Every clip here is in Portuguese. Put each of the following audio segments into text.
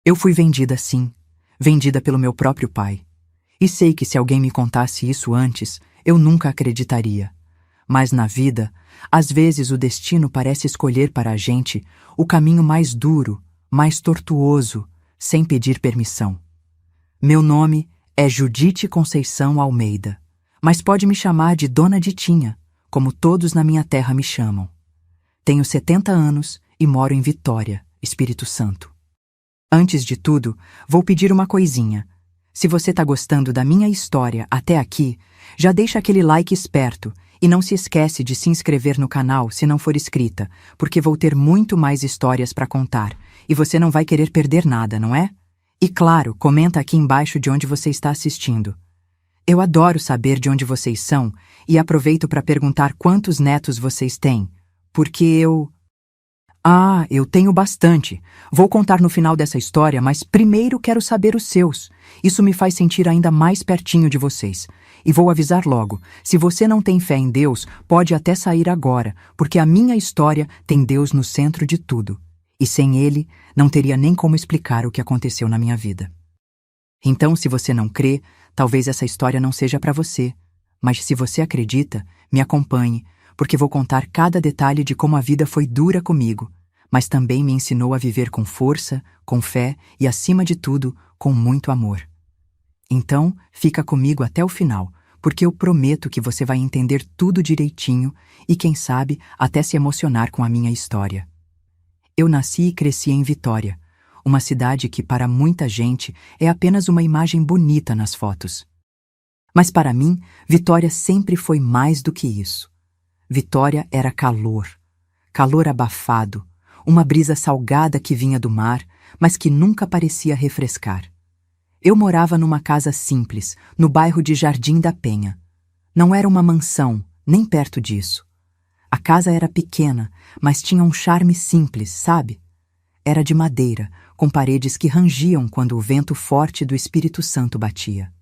Eu fui vendida sim, vendida pelo meu próprio pai. E sei que se alguém me contasse isso antes, eu nunca acreditaria. Mas na vida, às vezes o destino parece escolher para a gente o caminho mais duro, mais tortuoso, sem pedir permissão. Meu nome é Judite Conceição Almeida, mas pode me chamar de Dona Ditinha, como todos na minha terra me chamam. Tenho 70 anos e moro em Vitória, Espírito Santo. Antes de tudo, vou pedir uma coisinha. Se você tá gostando da minha história até aqui, já deixa aquele like esperto e não se esquece de se inscrever no canal se não for inscrita, porque vou ter muito mais histórias para contar e você não vai querer perder nada, não é? E claro, comenta aqui embaixo de onde você está assistindo. Eu adoro saber de onde vocês são e aproveito para perguntar quantos netos vocês têm, porque eu tenho bastante. Vou contar no final dessa história, mas primeiro quero saber os seus. Isso me faz sentir ainda mais pertinho de vocês. E vou avisar logo, se você não tem fé em Deus, pode até sair agora, porque a minha história tem Deus no centro de tudo. E sem Ele, não teria nem como explicar o que aconteceu na minha vida. Então, se você não crê, talvez essa história não seja para você. Mas se você acredita, me acompanhe, porque vou contar cada detalhe de como a vida foi dura comigo, mas também me ensinou a viver com força, com fé e, acima de tudo, com muito amor. Então, fica comigo até o final, porque eu prometo que você vai entender tudo direitinho e, quem sabe, até se emocionar com a minha história. Eu nasci e cresci em Vitória, uma cidade que, para muita gente, é apenas uma imagem bonita nas fotos. Mas para mim, Vitória sempre foi mais do que isso. Vitória era calor, calor abafado, uma brisa salgada que vinha do mar, mas que nunca parecia refrescar. Eu morava numa casa simples, no bairro de Jardim da Penha. Não era uma mansão, nem perto disso. A casa era pequena, mas tinha um charme simples, sabe? Era de madeira, com paredes que rangiam quando o vento forte do Espírito Santo batia.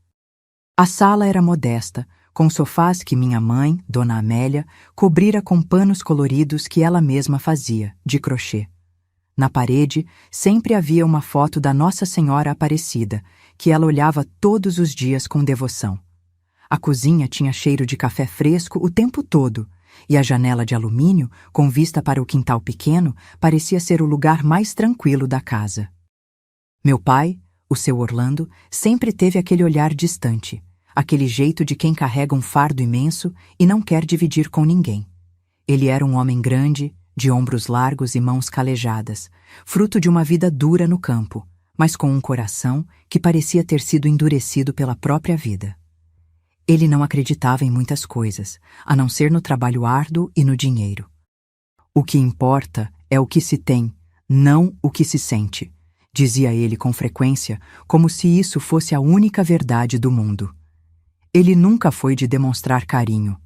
A sala era modesta, com sofás que minha mãe, Dona Amélia, cobrira com panos coloridos que ela mesma fazia, de crochê. Na parede, sempre havia uma foto da Nossa Senhora Aparecida, que ela olhava todos os dias com devoção. A cozinha tinha cheiro de café fresco o tempo todo, e a janela de alumínio, com vista para o quintal pequeno, parecia ser o lugar mais tranquilo da casa. Meu pai, o seu Orlando, sempre teve aquele olhar distante, aquele jeito de quem carrega um fardo imenso e não quer dividir com ninguém. Ele era um homem grande, de ombros largos e mãos calejadas, fruto de uma vida dura no campo, mas com um coração que parecia ter sido endurecido pela própria vida. Ele não acreditava em muitas coisas, a não ser no trabalho árduo e no dinheiro. O que importa é o que se tem, não o que se sente, dizia ele com frequência, como se isso fosse a única verdade do mundo. Ele nunca foi de demonstrar carinho.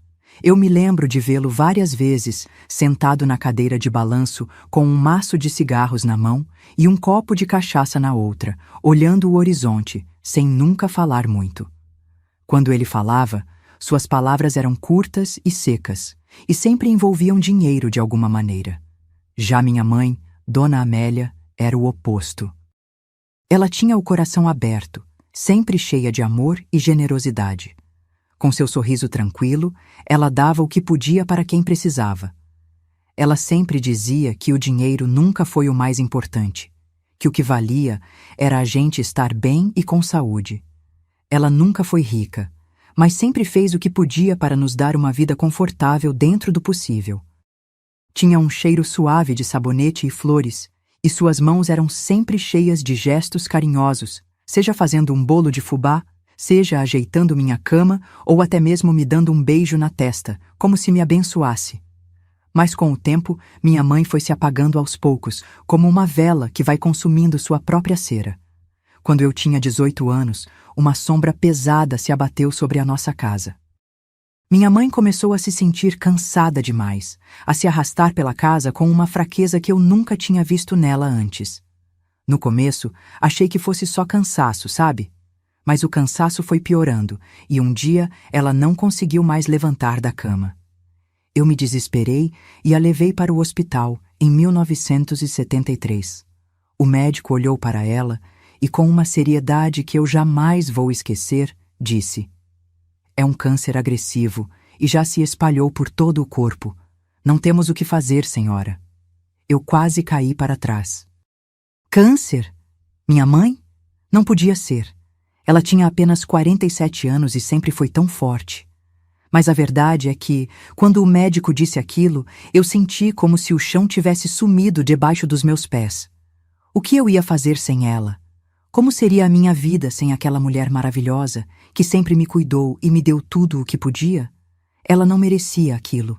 Eu me lembro de vê-lo várias vezes, sentado na cadeira de balanço, com um maço de cigarros na mão e um copo de cachaça na outra, olhando o horizonte, sem nunca falar muito. Quando ele falava, suas palavras eram curtas e secas, e sempre envolviam dinheiro de alguma maneira. Já minha mãe, Dona Amélia, era o oposto. Ela tinha o coração aberto, sempre cheia de amor e generosidade. Com seu sorriso tranquilo, ela dava o que podia para quem precisava. Ela sempre dizia que o dinheiro nunca foi o mais importante, que o que valia era a gente estar bem e com saúde. Ela nunca foi rica, mas sempre fez o que podia para nos dar uma vida confortável dentro do possível. Tinha um cheiro suave de sabonete e flores, e suas mãos eram sempre cheias de gestos carinhosos, seja fazendo um bolo de fubá, seja ajeitando minha cama ou até mesmo me dando um beijo na testa, como se me abençoasse. Mas com o tempo, minha mãe foi se apagando aos poucos, como uma vela que vai consumindo sua própria cera. Quando eu tinha 18 anos, uma sombra pesada se abateu sobre a nossa casa. Minha mãe começou a se sentir cansada demais, a se arrastar pela casa com uma fraqueza que eu nunca tinha visto nela antes. No começo, achei que fosse só cansaço, sabe? Mas o cansaço foi piorando, e um dia ela não conseguiu mais levantar da cama. Eu me desesperei e a levei para o hospital em 1973. O médico olhou para ela e, com uma seriedade que eu jamais vou esquecer, disse: "É um câncer agressivo e já se espalhou por todo o corpo. Não temos o que fazer, senhora." Eu quase caí para trás. Câncer? Minha mãe? Não podia ser. Ela tinha apenas 47 anos e sempre foi tão forte. Mas a verdade é que, quando o médico disse aquilo, eu senti como se o chão tivesse sumido debaixo dos meus pés. O que eu ia fazer sem ela? Como seria a minha vida sem aquela mulher maravilhosa, que sempre me cuidou e me deu tudo o que podia? Ela não merecia aquilo.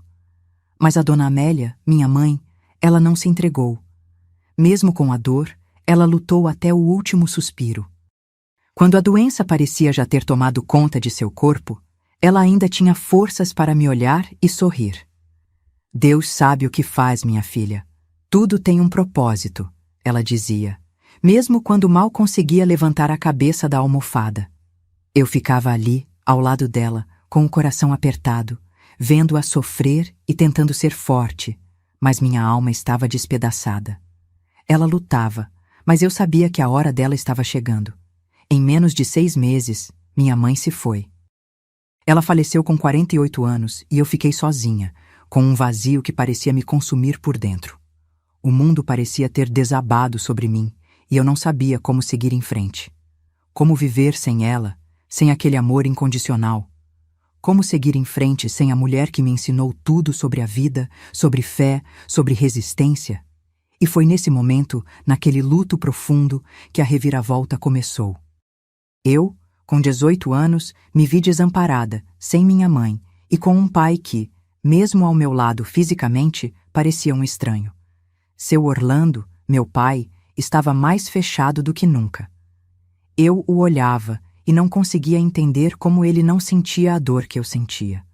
Mas a dona Amélia, minha mãe, ela não se entregou. Mesmo com a dor, ela lutou até o último suspiro. Quando a doença parecia já ter tomado conta de seu corpo, ela ainda tinha forças para me olhar e sorrir. "Deus sabe o que faz, minha filha. Tudo tem um propósito", ela dizia, mesmo quando mal conseguia levantar a cabeça da almofada. Eu ficava ali, ao lado dela, com o coração apertado, vendo-a sofrer e tentando ser forte, mas minha alma estava despedaçada. Ela lutava, mas eu sabia que a hora dela estava chegando. Em menos de 6 meses, minha mãe se foi. Ela faleceu com 48 anos e eu fiquei sozinha, com um vazio que parecia me consumir por dentro. O mundo parecia ter desabado sobre mim e eu não sabia como seguir em frente. Como viver sem ela, sem aquele amor incondicional? Como seguir em frente sem a mulher que me ensinou tudo sobre a vida, sobre fé, sobre resistência? E foi nesse momento, naquele luto profundo, que a reviravolta começou. Eu, com 18 anos, me vi desamparada, sem minha mãe, e com um pai que, mesmo ao meu lado fisicamente, parecia um estranho. Seu Orlando, meu pai, estava mais fechado do que nunca. Eu o olhava e não conseguia entender como ele não sentia a dor que eu sentia.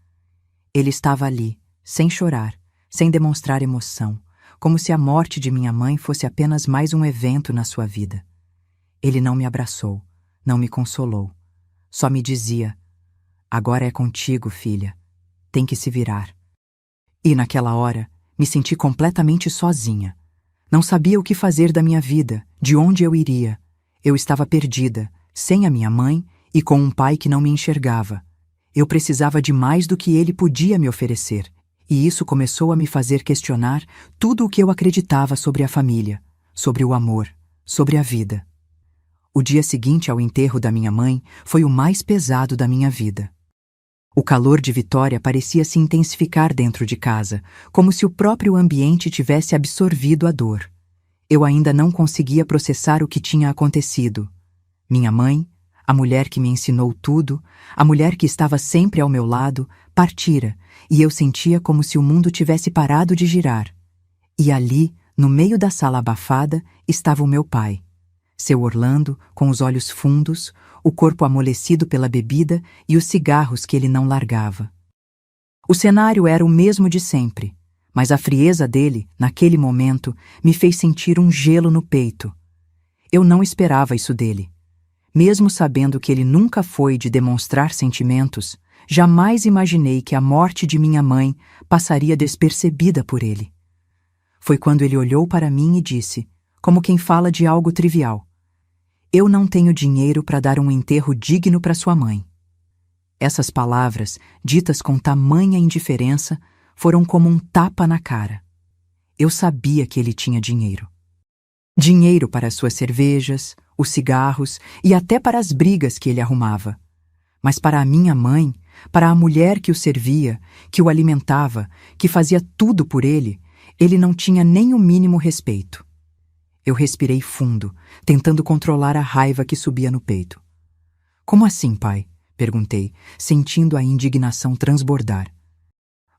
Ele estava ali, sem chorar, sem demonstrar emoção, como se a morte de minha mãe fosse apenas mais um evento na sua vida. Ele não me abraçou, não me consolou. Só me dizia: "Agora é contigo, filha. Tem que se virar." E naquela hora, me senti completamente sozinha. Não sabia o que fazer da minha vida, de onde eu iria. Eu estava perdida, sem a minha mãe e com um pai que não me enxergava. Eu precisava de mais do que ele podia me oferecer, e isso começou a me fazer questionar tudo o que eu acreditava sobre a família, sobre o amor, sobre a vida. O dia seguinte ao enterro da minha mãe foi o mais pesado da minha vida. O calor de Vitória parecia se intensificar dentro de casa, como se o próprio ambiente tivesse absorvido a dor. Eu ainda não conseguia processar o que tinha acontecido. Minha mãe, a mulher que me ensinou tudo, a mulher que estava sempre ao meu lado, partira, e eu sentia como se o mundo tivesse parado de girar. E ali, no meio da sala abafada, estava o meu pai. Seu Orlando, com os olhos fundos, o corpo amolecido pela bebida e os cigarros que ele não largava. O cenário era o mesmo de sempre, mas a frieza dele, naquele momento, me fez sentir um gelo no peito. Eu não esperava isso dele. Mesmo sabendo que ele nunca foi de demonstrar sentimentos, jamais imaginei que a morte de minha mãe passaria despercebida por ele. Foi quando ele olhou para mim e disse, como quem fala de algo trivial: "Eu não tenho dinheiro para dar um enterro digno para sua mãe." Essas palavras, ditas com tamanha indiferença, foram como um tapa na cara. Eu sabia que ele tinha dinheiro. Dinheiro para as suas cervejas, os cigarros e até para as brigas que ele arrumava. Mas para a minha mãe, para a mulher que o servia, que o alimentava, que fazia tudo por ele não tinha nem o mínimo respeito. Eu respirei fundo, tentando controlar a raiva que subia no peito. "Como assim, pai?" perguntei, sentindo a indignação transbordar.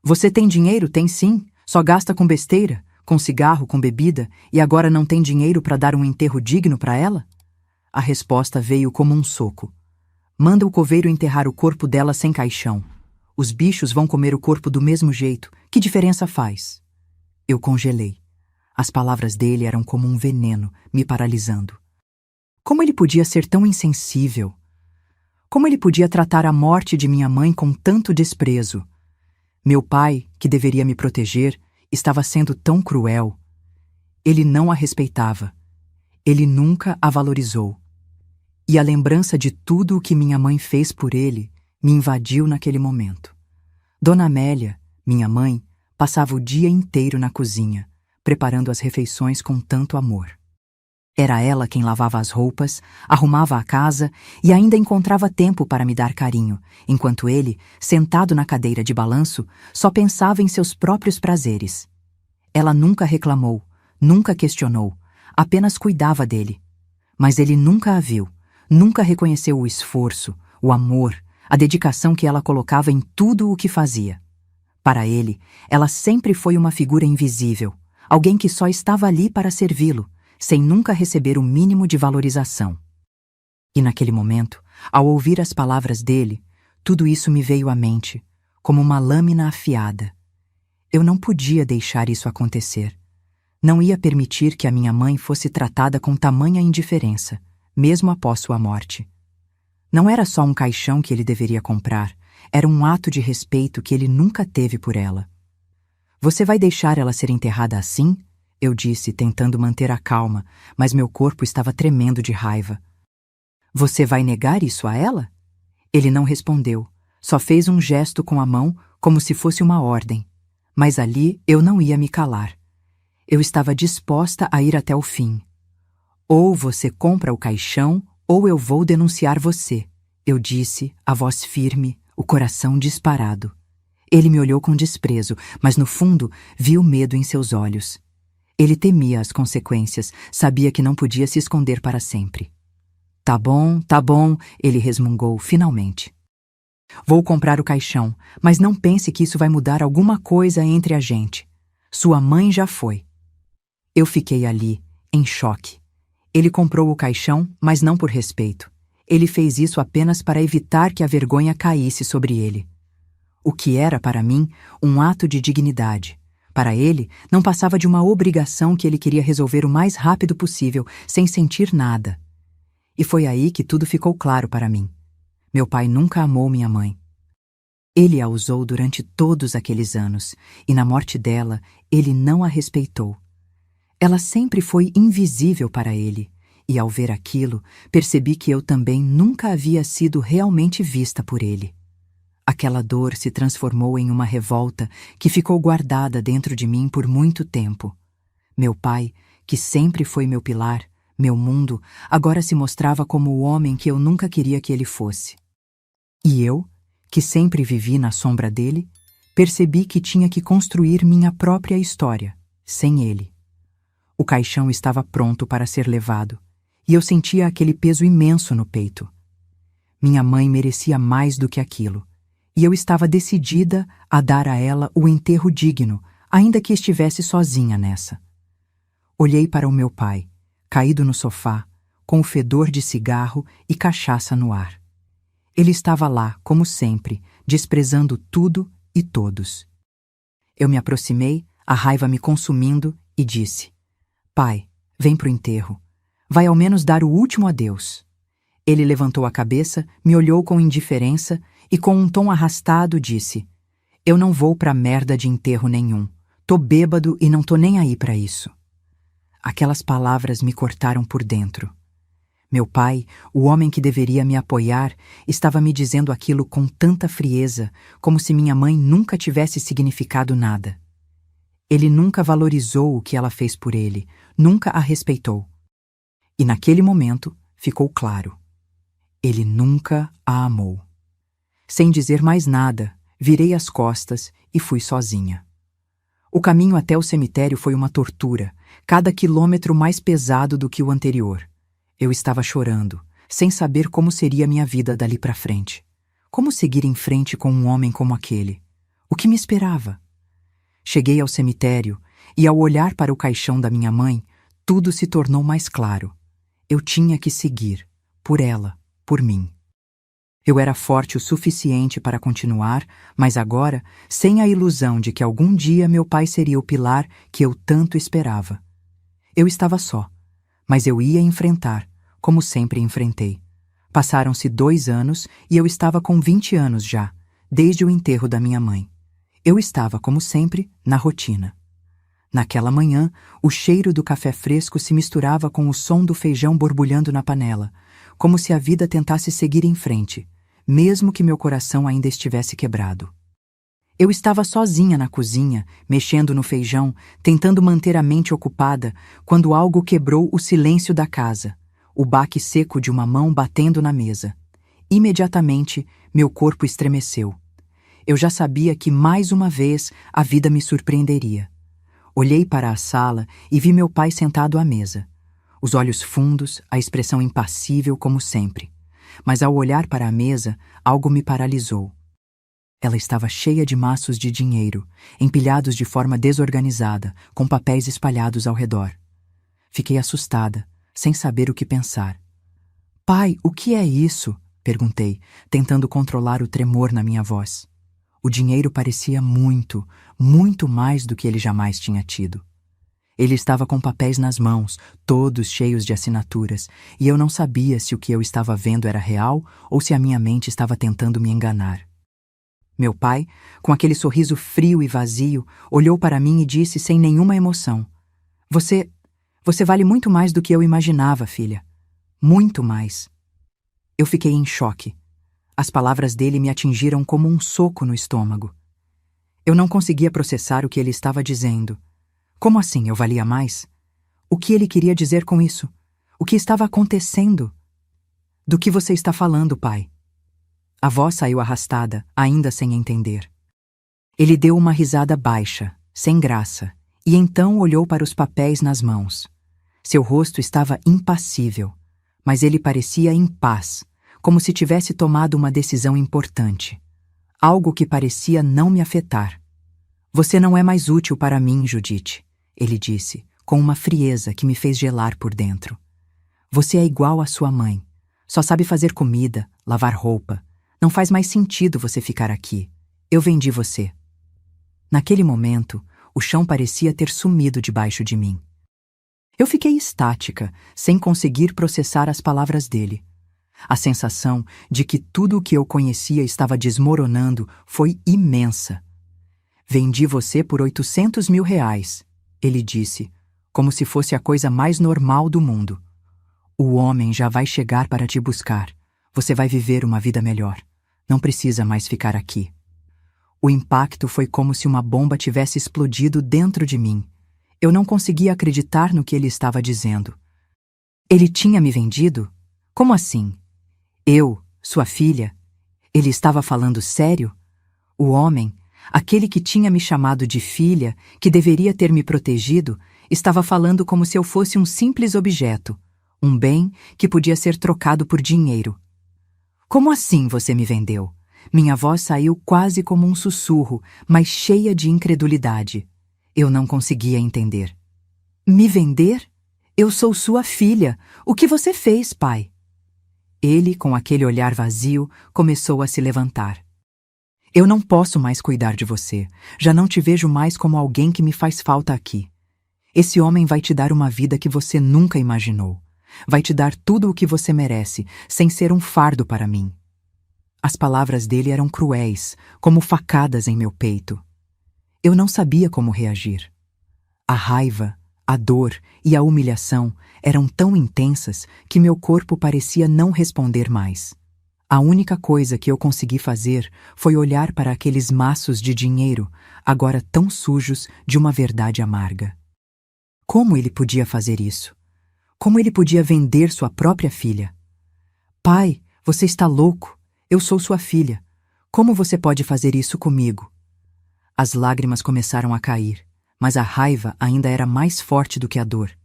"Você tem dinheiro? Tem sim. Só gasta com besteira, com cigarro, com bebida, e agora não tem dinheiro para dar um enterro digno para ela?" A resposta veio como um soco. "Manda o coveiro enterrar o corpo dela sem caixão. Os bichos vão comer o corpo do mesmo jeito. Que diferença faz?" Eu congelei. As palavras dele eram como um veneno, me paralisando. Como ele podia ser tão insensível? Como ele podia tratar a morte de minha mãe com tanto desprezo? Meu pai, que deveria me proteger, estava sendo tão cruel. Ele não a respeitava. Ele nunca a valorizou. E a lembrança de tudo o que minha mãe fez por ele me invadiu naquele momento. Dona Amélia, minha mãe, passava o dia inteiro na cozinha, preparando as refeições com tanto amor. Era ela quem lavava as roupas, arrumava a casa e ainda encontrava tempo para me dar carinho, enquanto ele, sentado na cadeira de balanço, só pensava em seus próprios prazeres. Ela nunca reclamou, nunca questionou, apenas cuidava dele. Mas ele nunca a viu, nunca reconheceu o esforço, o amor, a dedicação que ela colocava em tudo o que fazia. Para ele, ela sempre foi uma figura invisível, alguém que só estava ali para servi-lo, sem nunca receber o mínimo de valorização. E naquele momento, ao ouvir as palavras dele, tudo isso me veio à mente, como uma lâmina afiada. Eu não podia deixar isso acontecer. Não ia permitir que a minha mãe fosse tratada com tamanha indiferença, mesmo após sua morte. Não era só um caixão que ele deveria comprar, era um ato de respeito que ele nunca teve por ela. Você vai deixar ela ser enterrada assim? Eu disse, tentando manter a calma, mas meu corpo estava tremendo de raiva. Você vai negar isso a ela? Ele não respondeu, só fez um gesto com a mão como se fosse uma ordem. Mas ali eu não ia me calar. Eu estava disposta a ir até o fim. Ou você compra o caixão, ou eu vou denunciar você, eu disse, a voz firme, o coração disparado. Ele me olhou com desprezo, mas no fundo vi o medo em seus olhos. Ele temia as consequências, sabia que não podia se esconder para sempre. Tá bom, ele resmungou, finalmente. Vou comprar o caixão, mas não pense que isso vai mudar alguma coisa entre a gente. Sua mãe já foi. Eu fiquei ali, em choque. Ele comprou o caixão, mas não por respeito. Ele fez isso apenas para evitar que a vergonha caísse sobre ele. O que era, para mim, um ato de dignidade. Para ele, não passava de uma obrigação que ele queria resolver o mais rápido possível, sem sentir nada. E foi aí que tudo ficou claro para mim. Meu pai nunca amou minha mãe. Ele a usou durante todos aqueles anos, e na morte dela, ele não a respeitou. Ela sempre foi invisível para ele, e ao ver aquilo, percebi que eu também nunca havia sido realmente vista por ele. Aquela dor se transformou em uma revolta que ficou guardada dentro de mim por muito tempo. Meu pai, que sempre foi meu pilar, meu mundo, agora se mostrava como o homem que eu nunca queria que ele fosse. E eu, que sempre vivi na sombra dele, percebi que tinha que construir minha própria história, sem ele. O caixão estava pronto para ser levado, e eu sentia aquele peso imenso no peito. Minha mãe merecia mais do que aquilo, e eu estava decidida a dar a ela o enterro digno, ainda que estivesse sozinha nessa. Olhei para o meu pai, caído no sofá, com o fedor de cigarro e cachaça no ar. Ele estava lá, como sempre, desprezando tudo e todos. Eu me aproximei, a raiva me consumindo, e disse: Pai, vem pro enterro. Vai ao menos dar o último adeus. Ele levantou a cabeça, me olhou com indiferença e com um tom arrastado disse: Eu não vou pra merda de enterro nenhum. Tô bêbado e não tô nem aí pra isso. Aquelas palavras me cortaram por dentro. Meu pai, o homem que deveria me apoiar, estava me dizendo aquilo com tanta frieza, como se minha mãe nunca tivesse significado nada. Ele nunca valorizou o que ela fez por ele, nunca a respeitou. E naquele momento ficou claro. Ele nunca a amou. Sem dizer mais nada, virei as costas e fui sozinha. O caminho até o cemitério foi uma tortura, cada quilômetro mais pesado do que o anterior. Eu estava chorando, sem saber como seria minha vida dali para frente. Como seguir em frente com um homem como aquele? O que me esperava? Cheguei ao cemitério e, ao olhar para o caixão da minha mãe, tudo se tornou mais claro. Eu tinha que seguir, por ela, por mim. Eu era forte o suficiente para continuar, mas agora, sem a ilusão de que algum dia meu pai seria o pilar que eu tanto esperava. Eu estava só, mas eu ia enfrentar, como sempre enfrentei. Passaram-se 2 anos e eu estava com 20 anos já, desde o enterro da minha mãe. Eu estava, como sempre, na rotina. Naquela manhã, o cheiro do café fresco se misturava com o som do feijão borbulhando na panela, como se a vida tentasse seguir em frente, mesmo que meu coração ainda estivesse quebrado. Eu estava sozinha na cozinha, mexendo no feijão, tentando manter a mente ocupada, quando algo quebrou o silêncio da casa, o baque seco de uma mão batendo na mesa. Imediatamente, meu corpo estremeceu. Eu já sabia que, mais uma vez, a vida me surpreenderia. Olhei para a sala e vi meu pai sentado à mesa. Os olhos fundos, a expressão impassível como sempre. Mas ao olhar para a mesa, algo me paralisou. Ela estava cheia de maços de dinheiro, empilhados de forma desorganizada, com papéis espalhados ao redor. Fiquei assustada, sem saber o que pensar. "Pai, o que é isso?" perguntei, tentando controlar o tremor na minha voz. O dinheiro parecia muito, muito mais do que ele jamais tinha tido. Ele estava com papéis nas mãos, todos cheios de assinaturas, e eu não sabia se o que eu estava vendo era real ou se a minha mente estava tentando me enganar. Meu pai, com aquele sorriso frio e vazio, olhou para mim e disse sem nenhuma emoção: Você vale muito mais do que eu imaginava, filha. Muito mais." Eu fiquei em choque. As palavras dele me atingiram como um soco no estômago. Eu não conseguia processar o que ele estava dizendo. Como assim eu valia mais? O que ele queria dizer com isso? O que estava acontecendo? "Do que você está falando, pai?" A voz saiu arrastada, ainda sem entender. Ele deu uma risada baixa, sem graça, e então olhou para os papéis nas mãos. Seu rosto estava impassível, mas ele parecia em paz, como se tivesse tomado uma decisão importante. Algo que parecia não me afetar. "Você não é mais útil para mim, Judite", ele disse, com uma frieza que me fez gelar por dentro. "Você é igual à sua mãe. Só sabe fazer comida, lavar roupa. Não faz mais sentido você ficar aqui. Eu vendi você." Naquele momento, o chão parecia ter sumido debaixo de mim. Eu fiquei estática, sem conseguir processar as palavras dele. A sensação de que tudo o que eu conhecia estava desmoronando foi imensa. "Vendi você por R$ 800.000, ele disse, como se fosse a coisa mais normal do mundo. "O homem já vai chegar para te buscar. Você vai viver uma vida melhor. Não precisa mais ficar aqui." O impacto foi como se uma bomba tivesse explodido dentro de mim. Eu não conseguia acreditar no que ele estava dizendo. Ele tinha me vendido? Como assim? Eu, sua filha? Ele estava falando sério? O homem, aquele que tinha me chamado de filha, que deveria ter me protegido, estava falando como se eu fosse um simples objeto, um bem que podia ser trocado por dinheiro. "Como assim você me vendeu?" Minha voz saiu quase como um sussurro, mas cheia de incredulidade. Eu não conseguia entender. "Me vender? Eu sou sua filha. O que você fez, pai?" Ele, com aquele olhar vazio, começou a se levantar. "Eu não posso mais cuidar de você. Já não te vejo mais como alguém que me faz falta aqui. Esse homem vai te dar uma vida que você nunca imaginou. Vai te dar tudo o que você merece, sem ser um fardo para mim." As palavras dele eram cruéis, como facadas em meu peito. Eu não sabia como reagir. A raiva, a dor e a humilhação eram tão intensas que meu corpo parecia não responder mais. A única coisa que eu consegui fazer foi olhar para aqueles maços de dinheiro, agora tão sujos de uma verdade amarga. Como ele podia fazer isso? Como ele podia vender sua própria filha? "Pai, você está louco. Eu sou sua filha. Como você pode fazer isso comigo?" As lágrimas começaram a cair, mas a raiva ainda era mais forte do que a dor.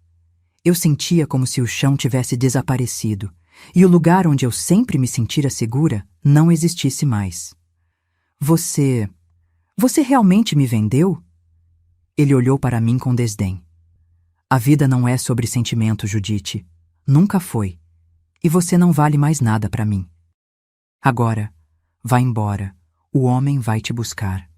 Eu sentia como se o chão tivesse desaparecido, e o lugar onde eu sempre me sentira segura não existisse mais. Você realmente me vendeu?" Ele olhou para mim com desdém. "A vida não é sobre sentimento, Judite. Nunca foi. E você não vale mais nada para mim. Agora, vá embora. O homem vai te buscar."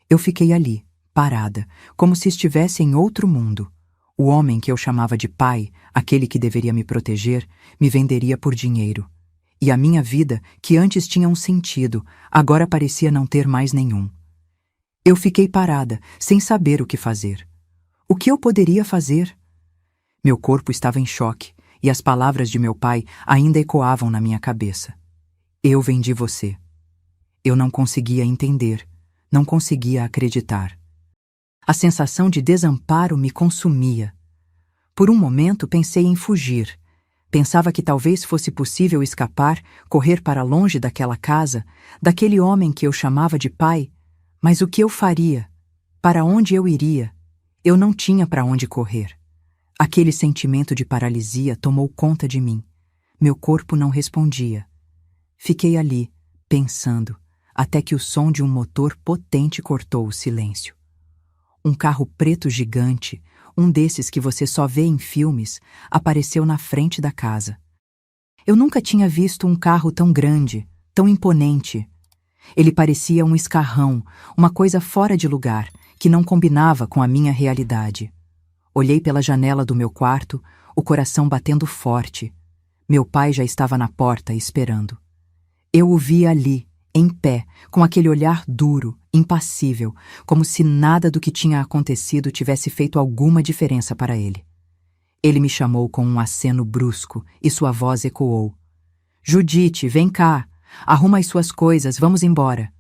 Eu fiquei ali, parada, como se estivesse em outro mundo. O homem que eu chamava de pai, aquele que deveria me proteger, me venderia por dinheiro. E a minha vida, que antes tinha um sentido, agora parecia não ter mais nenhum. Eu fiquei parada, sem saber o que fazer. O que eu poderia fazer? Meu corpo estava em choque e as palavras de meu pai ainda ecoavam na minha cabeça. Eu vendi você. Eu não conseguia entender, não conseguia acreditar. A sensação de desamparo me consumia. Por um momento pensei em fugir. Pensava que talvez fosse possível escapar, correr para longe daquela casa, daquele homem que eu chamava de pai. Mas o que eu faria? Para onde eu iria? Eu não tinha para onde correr. Aquele sentimento de paralisia tomou conta de mim. Meu corpo não respondia. Fiquei ali, pensando, até que o som de um motor potente cortou o silêncio. Um carro preto gigante, um desses que você só vê em filmes, apareceu na frente da casa. Eu nunca tinha visto um carro tão grande, tão imponente. Ele parecia um escarrão, uma coisa fora de lugar, que não combinava com a minha realidade. Olhei pela janela do meu quarto, o coração batendo forte. Meu pai já estava na porta esperando. Eu o via ali, em pé, com aquele olhar duro, impassível, como se nada do que tinha acontecido tivesse feito alguma diferença para ele. Ele me chamou com um aceno brusco e sua voz ecoou. Judite, vem cá! Arruma as suas coisas, vamos embora.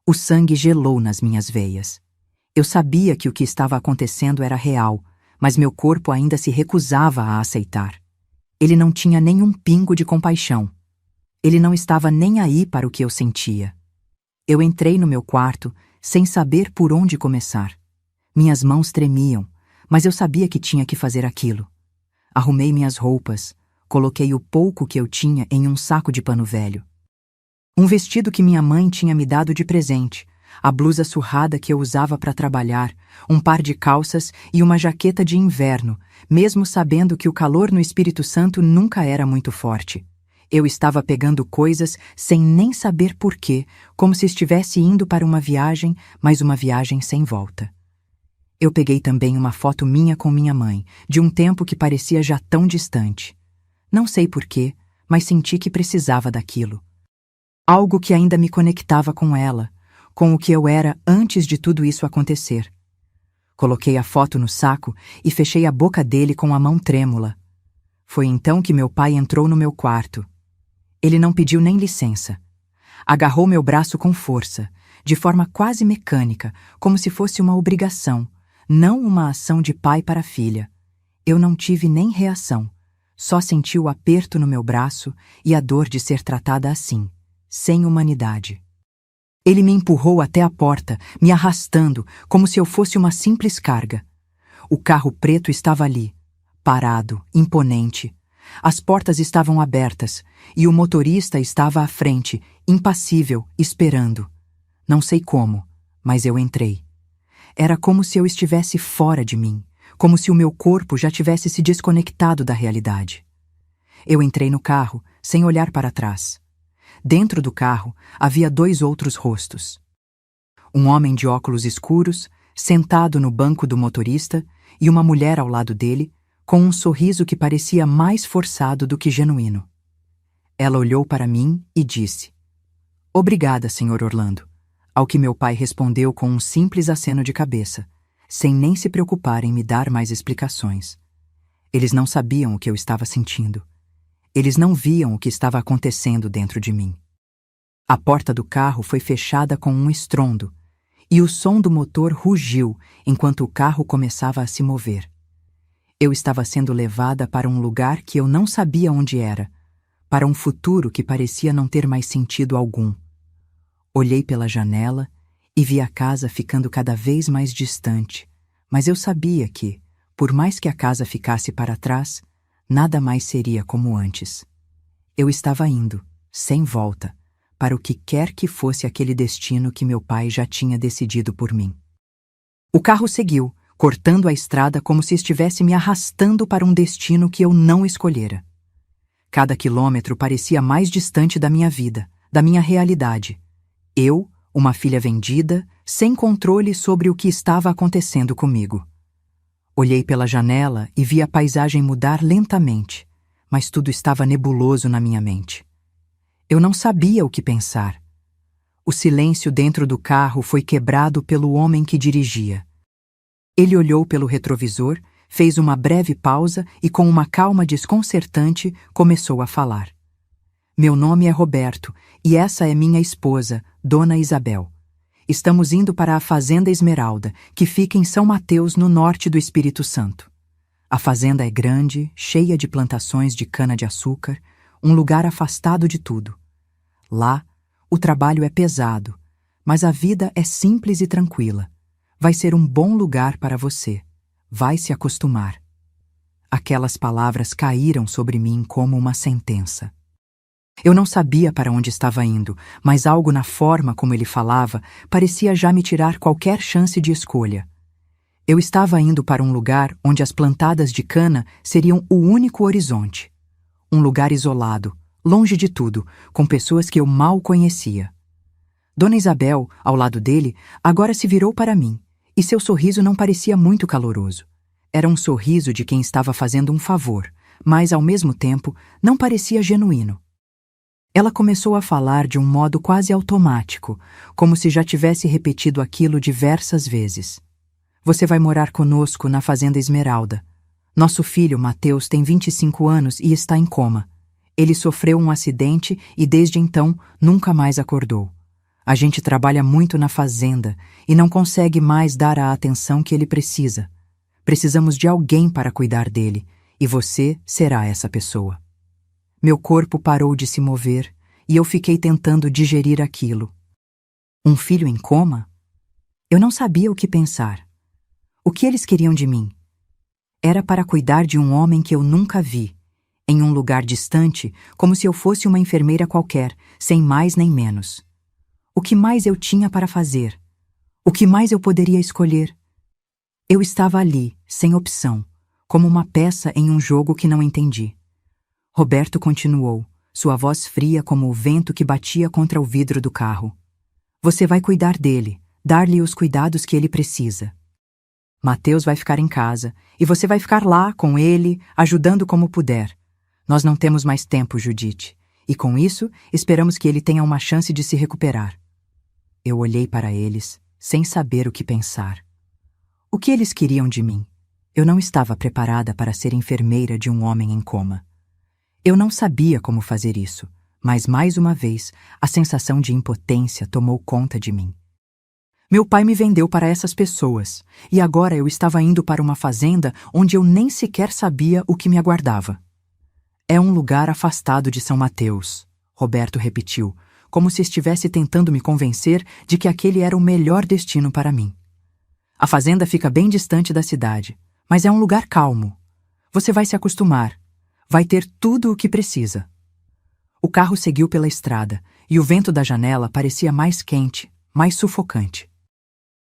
O sangue gelou nas minhas veias. Eu sabia que o que estava acontecendo era real, mas meu corpo ainda se recusava a aceitar. Ele não tinha nenhum pingo de compaixão. Ele não estava nem aí para o que eu sentia. Eu entrei no meu quarto, sem saber por onde começar. Minhas mãos tremiam, mas eu sabia que tinha que fazer aquilo. Arrumei minhas roupas, coloquei o pouco que eu tinha em um saco de pano velho. Um vestido que minha mãe tinha me dado de presente, a blusa surrada que eu usava para trabalhar, um par de calças e uma jaqueta de inverno, mesmo sabendo que o calor no Espírito Santo nunca era muito forte. Eu estava pegando coisas sem nem saber porquê, como se estivesse indo para uma viagem, mas uma viagem sem volta. Eu peguei também uma foto minha com minha mãe, de um tempo que parecia já tão distante. Não sei porquê, mas senti que precisava daquilo. Algo que ainda me conectava com ela, com o que eu era antes de tudo isso acontecer. Coloquei a foto no saco e fechei a boca dele com a mão trêmula. Foi então que meu pai entrou no meu quarto. Ele não pediu nem licença. Agarrou meu braço com força, de forma quase mecânica, como se fosse uma obrigação, não uma ação de pai para filha. Eu não tive nem reação, só senti o aperto no meu braço e a dor de ser tratada assim, sem humanidade. Ele me empurrou até a porta, me arrastando, como se eu fosse uma simples carga. O carro preto estava ali, parado, imponente. As portas estavam abertas, e o motorista estava à frente, impassível, esperando. Não sei como, mas eu entrei. Era como se eu estivesse fora de mim, como se o meu corpo já tivesse se desconectado da realidade. Eu entrei no carro, sem olhar para trás. Dentro do carro havia 2 outros rostos. Um homem de óculos escuros, sentado no banco do motorista, e uma mulher ao lado dele, com um sorriso que parecia mais forçado do que genuíno. Ela olhou para mim e disse: "Obrigada, Sr. Orlando", ao que meu pai respondeu com um simples aceno de cabeça, sem nem se preocupar em me dar mais explicações. Eles não sabiam o que eu estava sentindo. Eles não viam o que estava acontecendo dentro de mim. A porta do carro foi fechada com um estrondo, e o som do motor rugiu enquanto o carro começava a se mover. Eu estava sendo levada para um lugar que eu não sabia onde era, para um futuro que parecia não ter mais sentido algum. Olhei pela janela e vi a casa ficando cada vez mais distante, mas eu sabia que, por mais que a casa ficasse para trás, nada mais seria como antes. Eu estava indo, sem volta, para o que quer que fosse aquele destino que meu pai já tinha decidido por mim. O carro seguiu, cortando a estrada como se estivesse me arrastando para um destino que eu não escolhera. Cada quilômetro parecia mais distante da minha vida, da minha realidade. Eu, uma filha vendida, sem controle sobre o que estava acontecendo comigo. Olhei pela janela e vi a paisagem mudar lentamente, mas tudo estava nebuloso na minha mente. Eu não sabia o que pensar. O silêncio dentro do carro foi quebrado pelo homem que dirigia. Ele olhou pelo retrovisor, fez uma breve pausa e, com uma calma desconcertante, começou a falar. Meu nome é Roberto e essa é minha esposa, Dona Isabel. Estamos indo para a Fazenda Esmeralda, que fica em São Mateus, no norte do Espírito Santo. A fazenda é grande, cheia de plantações de cana-de-açúcar, um lugar afastado de tudo. Lá, o trabalho é pesado, mas a vida é simples e tranquila. Vai ser um bom lugar para você. Vai se acostumar. Aquelas palavras caíram sobre mim como uma sentença. Eu não sabia para onde estava indo, mas algo na forma como ele falava parecia já me tirar qualquer chance de escolha. Eu estava indo para um lugar onde as plantadas de cana seriam o único horizonte. Um lugar isolado, longe de tudo, com pessoas que eu mal conhecia. Dona Isabel, ao lado dele, agora se virou para mim, e seu sorriso não parecia muito caloroso. Era um sorriso de quem estava fazendo um favor, mas, ao mesmo tempo, não parecia genuíno. Ela começou a falar de um modo quase automático, como se já tivesse repetido aquilo diversas vezes. Você vai morar conosco na Fazenda Esmeralda. Nosso filho, Mateus, tem 25 anos e está em coma. Ele sofreu um acidente e, desde então, nunca mais acordou. A gente trabalha muito na fazenda e não consegue mais dar a atenção que ele precisa. Precisamos de alguém para cuidar dele, e você será essa pessoa. Meu corpo parou de se mover e eu fiquei tentando digerir aquilo. Um filho em coma? Eu não sabia o que pensar. O que eles queriam de mim? Era para cuidar de um homem que eu nunca vi, em um lugar distante, como se eu fosse uma enfermeira qualquer, sem mais nem menos. O que mais eu tinha para fazer? O que mais eu poderia escolher? Eu estava ali, sem opção, como uma peça em um jogo que não entendi. Roberto continuou, sua voz fria como o vento que batia contra o vidro do carro. Você vai cuidar dele, dar-lhe os cuidados que ele precisa. Mateus vai ficar em casa, e você vai ficar lá com ele, ajudando como puder. Nós não temos mais tempo, Judite, e com isso esperamos que ele tenha uma chance de se recuperar. Eu olhei para eles, sem saber o que pensar. O que eles queriam de mim? Eu não estava preparada para ser enfermeira de um homem em coma. Eu não sabia como fazer isso, mas mais uma vez a sensação de impotência tomou conta de mim. Meu pai me vendeu para essas pessoas, e agora eu estava indo para uma fazenda onde eu nem sequer sabia o que me aguardava. É um lugar afastado de São Mateus, Roberto repetiu, como se estivesse tentando me convencer de que aquele era o melhor destino para mim. A fazenda fica bem distante da cidade, mas é um lugar calmo. Você vai se acostumar. Vai ter tudo o que precisa. O carro seguiu pela estrada, e o vento da janela parecia mais quente, mais sufocante.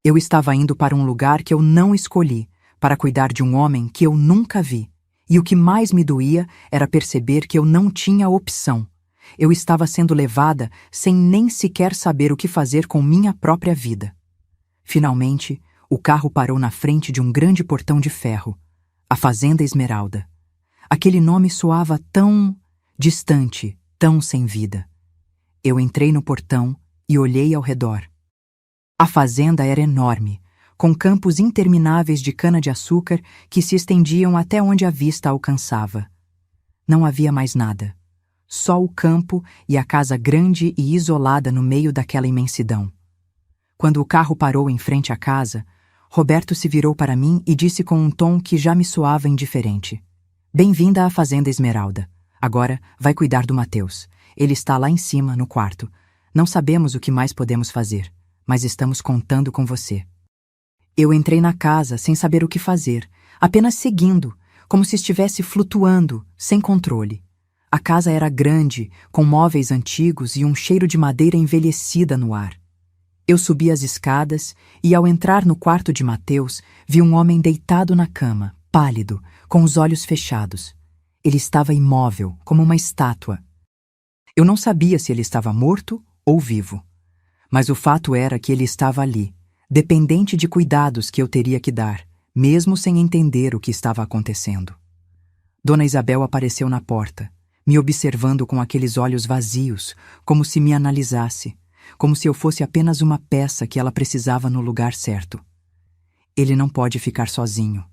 Eu estava indo para um lugar que eu não escolhi, para cuidar de um homem que eu nunca vi, e o que mais me doía era perceber que eu não tinha opção. Eu estava sendo levada sem nem sequer saber o que fazer com minha própria vida. Finalmente, o carro parou na frente de um grande portão de ferro, a Fazenda Esmeralda. Aquele nome soava tão distante, tão sem vida. Eu entrei no portão e olhei ao redor. A fazenda era enorme, com campos intermináveis de cana-de-açúcar que se estendiam até onde a vista alcançava. Não havia mais nada. Só o campo e a casa grande e isolada no meio daquela imensidão. Quando o carro parou em frente à casa, Roberto se virou para mim e disse com um tom que já me soava indiferente. Bem-vinda à Fazenda Esmeralda. Agora vai cuidar do Mateus. Ele está lá em cima, no quarto. Não sabemos o que mais podemos fazer, mas estamos contando com você. Eu entrei na casa sem saber o que fazer, apenas seguindo, como se estivesse flutuando, sem controle. A casa era grande, com móveis antigos e um cheiro de madeira envelhecida no ar. Eu subi as escadas e, ao entrar no quarto de Mateus, vi um homem deitado na cama, pálido, com os olhos fechados. Ele estava imóvel, como uma estátua. Eu não sabia se ele estava morto ou vivo. Mas o fato era que ele estava ali, dependente de cuidados que eu teria que dar, mesmo sem entender o que estava acontecendo. Dona Isabel apareceu na porta, me observando com aqueles olhos vazios, como se me analisasse, como se eu fosse apenas uma peça que ela precisava no lugar certo. Ele não pode ficar sozinho.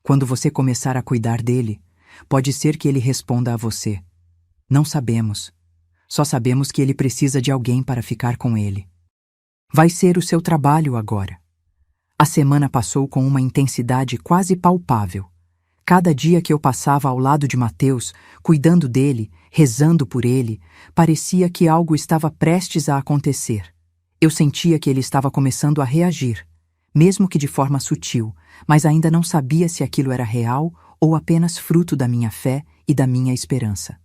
Quando você começar a cuidar dele, pode ser que ele responda a você. Não sabemos. Só sabemos que ele precisa de alguém para ficar com ele. Vai ser o seu trabalho agora. A semana passou com uma intensidade quase palpável. Cada dia que eu passava ao lado de Mateus, cuidando dele, rezando por ele, parecia que algo estava prestes a acontecer. Eu sentia que ele estava começando a reagir, mesmo que de forma sutil, mas ainda não sabia se aquilo era real ou apenas fruto da minha fé e da minha esperança.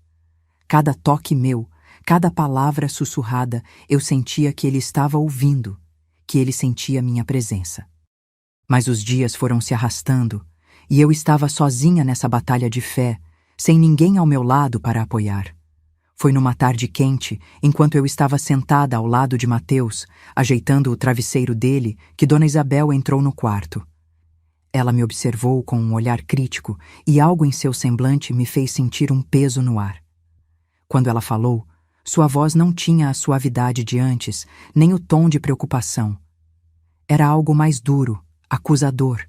Cada toque meu, cada palavra sussurrada, eu sentia que ele estava ouvindo, que ele sentia minha presença. Mas os dias foram se arrastando, e eu estava sozinha nessa batalha de fé, sem ninguém ao meu lado para apoiar. Foi numa tarde quente, enquanto eu estava sentada ao lado de Mateus, ajeitando o travesseiro dele, que Dona Isabel entrou no quarto. Ela me observou com um olhar crítico e algo em seu semblante me fez sentir um peso no ar. Quando ela falou, sua voz não tinha a suavidade de antes, nem o tom de preocupação. Era algo mais duro, acusador.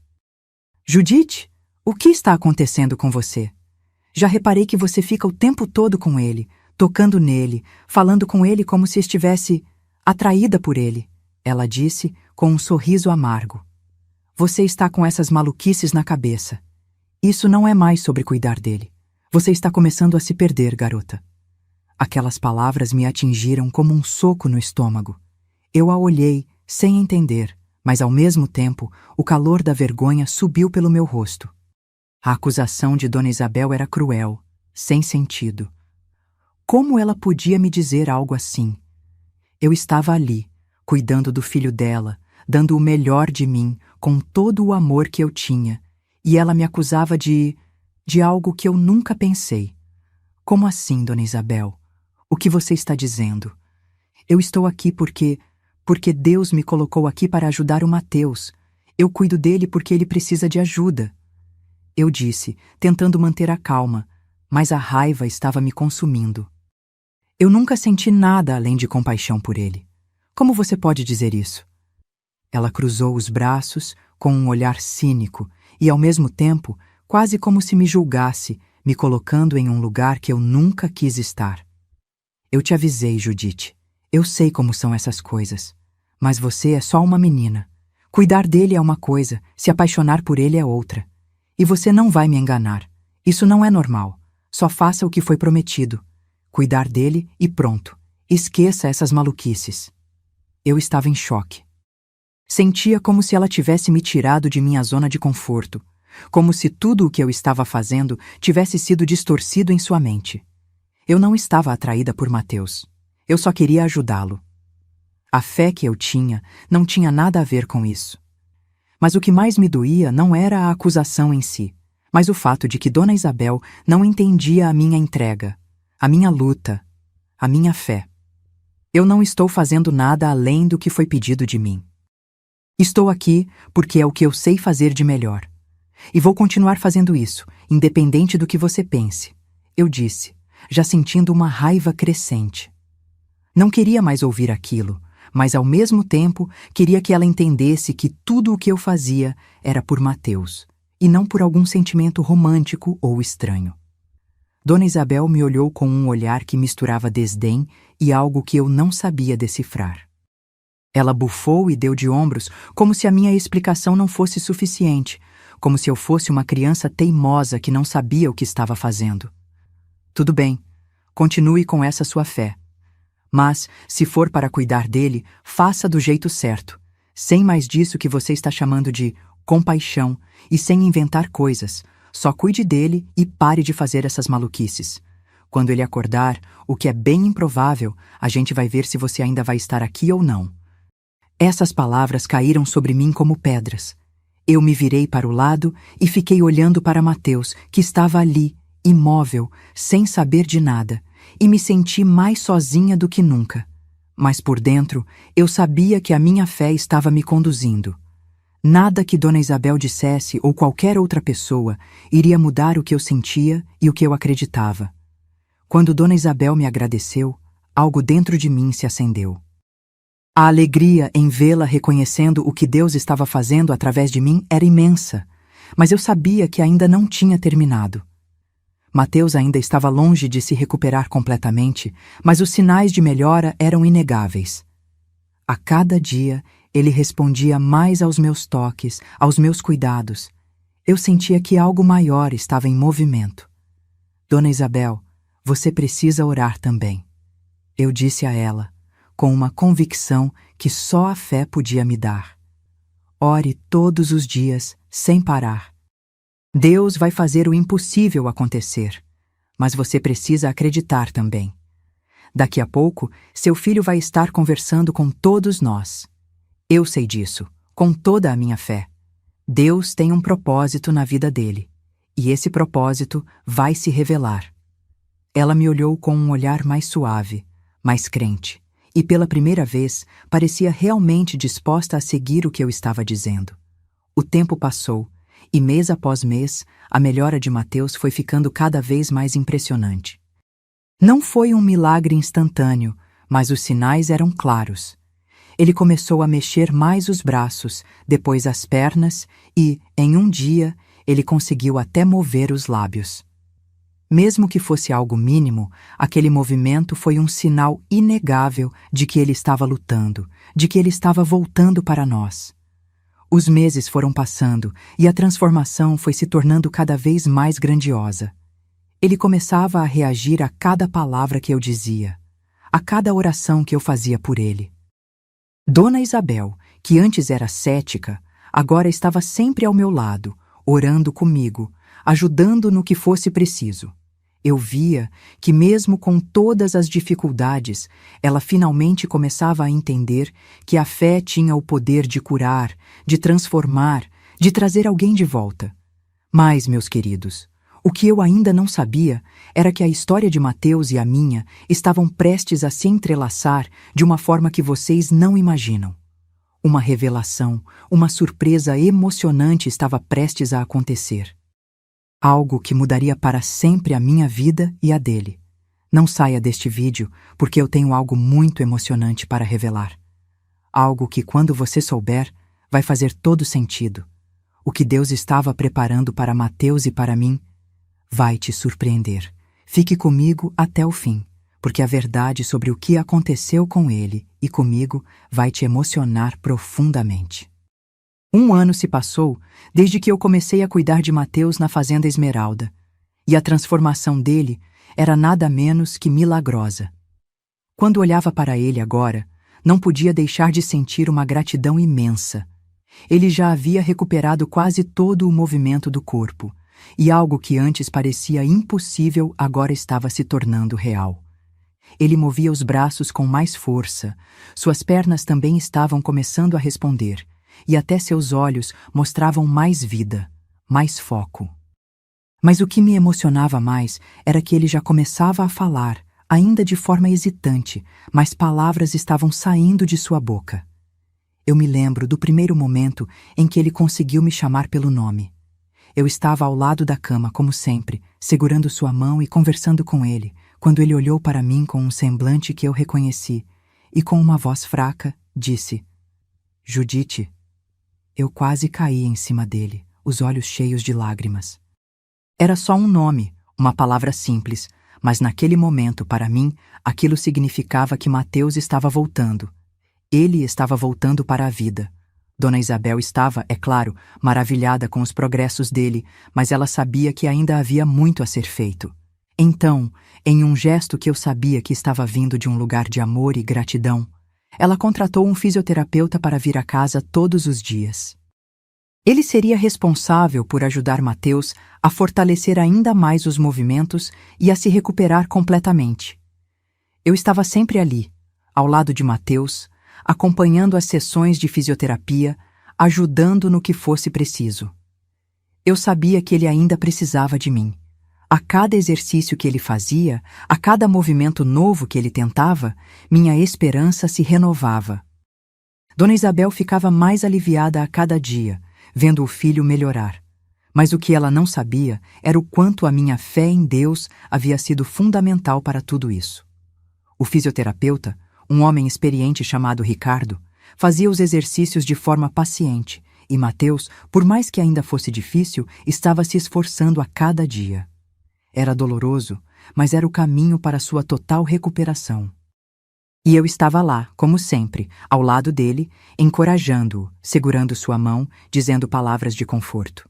Judite, o que está acontecendo com você? Já reparei que você fica o tempo todo com ele, tocando nele, falando com ele como se estivesse atraída por ele, ela disse com um sorriso amargo. Você está com essas maluquices na cabeça. Isso não é mais sobre cuidar dele. Você está começando a se perder, garota. Aquelas palavras me atingiram como um soco no estômago. Eu a olhei, sem entender, mas ao mesmo tempo, o calor da vergonha subiu pelo meu rosto. A acusação de Dona Isabel era cruel, sem sentido. Como ela podia me dizer algo assim? Eu estava ali, cuidando do filho dela, dando o melhor de mim, com todo o amor que eu tinha, e ela me acusava de algo que eu nunca pensei. Como assim, Dona Isabel? O que você está dizendo? Eu estou aqui porque Deus me colocou aqui para ajudar o Mateus. Eu cuido dele porque ele precisa de ajuda. Eu disse, tentando manter a calma, mas a raiva estava me consumindo. Eu nunca senti nada além de compaixão por ele. Como você pode dizer isso? Ela cruzou os braços com um olhar cínico e, ao mesmo tempo, quase como se me julgasse, me colocando em um lugar que eu nunca quis estar. Eu te avisei, Judite. Eu sei como são essas coisas. Mas você é só uma menina. Cuidar dele é uma coisa, se apaixonar por ele é outra. E você não vai me enganar. Isso não é normal. Só faça o que foi prometido. Cuidar dele e pronto. Esqueça essas maluquices. Eu estava em choque. Sentia como se ela tivesse me tirado de minha zona de conforto, como se tudo o que eu estava fazendo tivesse sido distorcido em sua mente. Eu não estava atraída por Mateus. Eu só queria ajudá-lo. A fé que eu tinha não tinha nada a ver com isso. Mas o que mais me doía não era a acusação em si, mas o fato de que Dona Isabel não entendia a minha entrega, a minha luta, a minha fé. Eu não estou fazendo nada além do que foi pedido de mim. Estou aqui porque é o que eu sei fazer de melhor. E vou continuar fazendo isso, independente do que você pense, eu disse, já sentindo uma raiva crescente. Não queria mais ouvir aquilo, mas ao mesmo tempo queria que ela entendesse que tudo o que eu fazia era por Mateus, e não por algum sentimento romântico ou estranho. Dona Isabel me olhou com um olhar que misturava desdém e algo que eu não sabia decifrar. Ela bufou e deu de ombros, como se a minha explicação não fosse suficiente, como se eu fosse uma criança teimosa que não sabia o que estava fazendo. Tudo bem, continue com essa sua fé. Mas, se for para cuidar dele, faça do jeito certo, sem mais disso que você está chamando de compaixão e sem inventar coisas. Só cuide dele e pare de fazer essas maluquices. Quando ele acordar, o que é bem improvável, a gente vai ver se você ainda vai estar aqui ou não. Essas palavras caíram sobre mim como pedras. Eu me virei para o lado e fiquei olhando para Mateus, que estava ali, imóvel, sem saber de nada, e me senti mais sozinha do que nunca. Mas por dentro, eu sabia que a minha fé estava me conduzindo. Nada que Dona Isabel dissesse ou qualquer outra pessoa iria mudar o que eu sentia e o que eu acreditava. Quando Dona Isabel me agradeceu, algo dentro de mim se acendeu. A alegria em vê-la reconhecendo o que Deus estava fazendo através de mim era imensa, mas eu sabia que ainda não tinha terminado. Mateus ainda estava longe de se recuperar completamente, mas os sinais de melhora eram inegáveis. A cada dia, ele respondia mais aos meus toques, aos meus cuidados. Eu sentia que algo maior estava em movimento. Dona Isabel, você precisa orar também. Eu disse a ela, com uma convicção que só a fé podia me dar. Ore todos os dias, sem parar. Deus vai fazer o impossível acontecer, mas você precisa acreditar também. Daqui a pouco, seu filho vai estar conversando com todos nós. Eu sei disso, com toda a minha fé. Deus tem um propósito na vida dele, e esse propósito vai se revelar. Ela me olhou com um olhar mais suave, mais crente, e pela primeira vez parecia realmente disposta a seguir o que eu estava dizendo. O tempo passou, e mês após mês, a melhora de Mateus foi ficando cada vez mais impressionante. Não foi um milagre instantâneo, mas os sinais eram claros. Ele começou a mexer mais os braços, depois as pernas e, em um dia, ele conseguiu até mover os lábios. Mesmo que fosse algo mínimo, aquele movimento foi um sinal inegável de que ele estava lutando, de que ele estava voltando para nós. Os meses foram passando e a transformação foi se tornando cada vez mais grandiosa. Ele começava a reagir a cada palavra que eu dizia, a cada oração que eu fazia por ele. Dona Isabel, que antes era cética, agora estava sempre ao meu lado, orando comigo, ajudando no que fosse preciso. Eu via que, mesmo com todas as dificuldades, ela finalmente começava a entender que a fé tinha o poder de curar, de transformar, de trazer alguém de volta. Mas, meus queridos, o que eu ainda não sabia era que a história de Mateus e a minha estavam prestes a se entrelaçar de uma forma que vocês não imaginam. Uma revelação, uma surpresa emocionante estava prestes a acontecer. Algo que mudaria para sempre a minha vida e a dele. Não saia deste vídeo, porque eu tenho algo muito emocionante para revelar. Algo que, quando você souber, vai fazer todo sentido. O que Deus estava preparando para Mateus e para mim vai te surpreender. Fique comigo até o fim, porque a verdade sobre o que aconteceu com ele e comigo vai te emocionar profundamente. 1 ano se passou desde que eu comecei a cuidar de Mateus na Fazenda Esmeralda, e a transformação dele era nada menos que milagrosa. Quando olhava para ele agora, não podia deixar de sentir uma gratidão imensa. Ele já havia recuperado quase todo o movimento do corpo, e algo que antes parecia impossível agora estava se tornando real. Ele movia os braços com mais força, suas pernas também estavam começando a responder, e até seus olhos mostravam mais vida, mais foco. Mas o que me emocionava mais era que ele já começava a falar, ainda de forma hesitante, mas palavras estavam saindo de sua boca. Eu me lembro do primeiro momento em que ele conseguiu me chamar pelo nome. Eu estava ao lado da cama, como sempre, segurando sua mão e conversando com ele, quando ele olhou para mim com um semblante que eu reconheci, e com uma voz fraca, disse: Judite. Eu quase caí em cima dele, os olhos cheios de lágrimas. Era só um nome, uma palavra simples, mas naquele momento, para mim, aquilo significava que Mateus estava voltando. Ele estava voltando para a vida. Dona Isabel estava, é claro, maravilhada com os progressos dele, mas ela sabia que ainda havia muito a ser feito. Então, em um gesto que eu sabia que estava vindo de um lugar de amor e gratidão, ela contratou um fisioterapeuta para vir à casa todos os dias. Ele seria responsável por ajudar Mateus a fortalecer ainda mais os movimentos e a se recuperar completamente. Eu estava sempre ali, ao lado de Mateus, acompanhando as sessões de fisioterapia, ajudando no que fosse preciso. Eu sabia que ele ainda precisava de mim. A cada exercício que ele fazia, a cada movimento novo que ele tentava, minha esperança se renovava. Dona Isabel ficava mais aliviada a cada dia, vendo o filho melhorar. Mas o que ela não sabia era o quanto a minha fé em Deus havia sido fundamental para tudo isso. O fisioterapeuta, um homem experiente chamado Ricardo, fazia os exercícios de forma paciente, e Mateus, por mais que ainda fosse difícil, estava se esforçando a cada dia. Era doloroso, mas era o caminho para sua total recuperação. E eu estava lá, como sempre, ao lado dele, encorajando-o, segurando sua mão, dizendo palavras de conforto.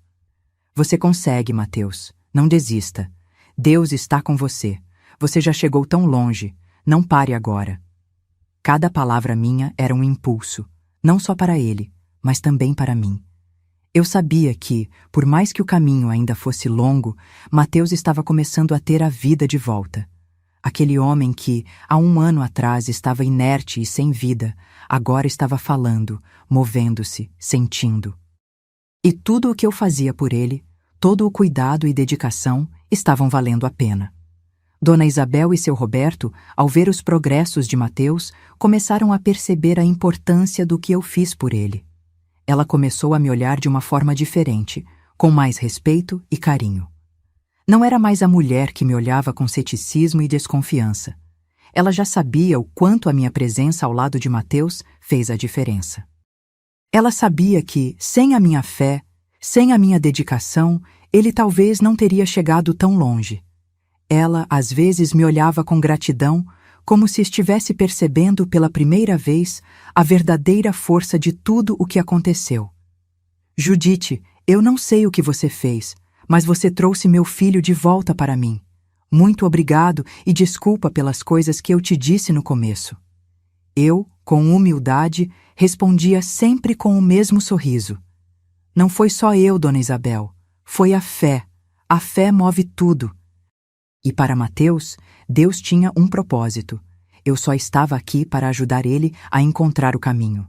Você consegue, Mateus. Não desista. Deus está com você. Você já chegou tão longe. Não pare agora. Cada palavra minha era um impulso, não só para ele, mas também para mim. Eu sabia que, por mais que o caminho ainda fosse longo, Mateus estava começando a ter a vida de volta. Aquele homem que, há 1 ano atrás, estava inerte e sem vida, agora estava falando, movendo-se, sentindo. E tudo o que eu fazia por ele, todo o cuidado e dedicação, estavam valendo a pena. Dona Isabel e seu Roberto, ao ver os progressos de Mateus, começaram a perceber a importância do que eu fiz por ele. Ela começou a me olhar de uma forma diferente, com mais respeito e carinho. Não era mais a mulher que me olhava com ceticismo e desconfiança. Ela já sabia o quanto a minha presença ao lado de Mateus fez a diferença. Ela sabia que, sem a minha fé, sem a minha dedicação, ele talvez não teria chegado tão longe. Ela, às vezes, me olhava com gratidão, como se estivesse percebendo pela primeira vez a verdadeira força de tudo o que aconteceu. Judite, eu não sei o que você fez, mas você trouxe meu filho de volta para mim. Muito obrigado e desculpa pelas coisas que eu te disse no começo. Eu, com humildade, respondia sempre com o mesmo sorriso. Não foi só eu, Dona Isabel, foi a fé. A fé move tudo. E para Mateus, Deus tinha um propósito. Eu só estava aqui para ajudar ele a encontrar o caminho.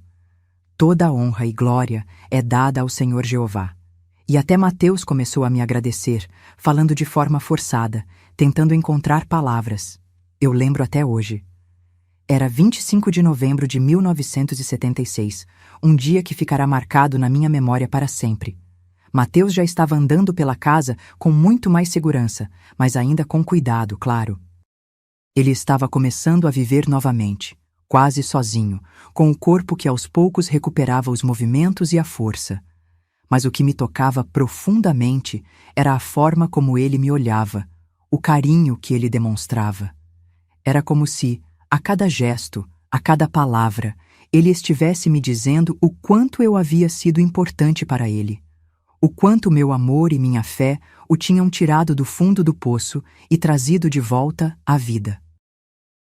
Toda a honra e glória é dada ao Senhor Jeová. E até Mateus começou a me agradecer, falando de forma forçada, tentando encontrar palavras. Eu lembro até hoje. Era 25 de novembro de 1976, um dia que ficará marcado na minha memória para sempre. Mateus já estava andando pela casa com muito mais segurança, mas ainda com cuidado, claro. Ele estava começando a viver novamente, quase sozinho, com o corpo que aos poucos recuperava os movimentos e a força. Mas o que me tocava profundamente era a forma como ele me olhava, o carinho que ele demonstrava. Era como se, a cada gesto, a cada palavra, ele estivesse me dizendo o quanto eu havia sido importante para ele. O quanto meu amor e minha fé o tinham tirado do fundo do poço e trazido de volta à vida.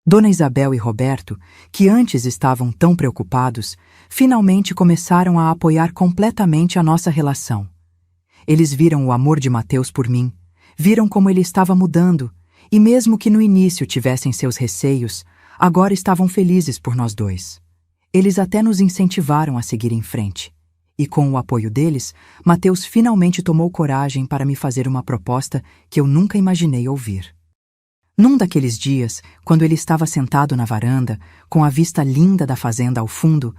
Dona Isabel e Roberto, que antes estavam tão preocupados, finalmente começaram a apoiar completamente a nossa relação. Eles viram o amor de Mateus por mim, viram como ele estava mudando, e mesmo que no início tivessem seus receios, agora estavam felizes por nós dois. Eles até nos incentivaram a seguir em frente. E com o apoio deles, Mateus finalmente tomou coragem para me fazer uma proposta que eu nunca imaginei ouvir. Num daqueles dias, quando ele estava sentado na varanda, com a vista linda da fazenda ao fundo,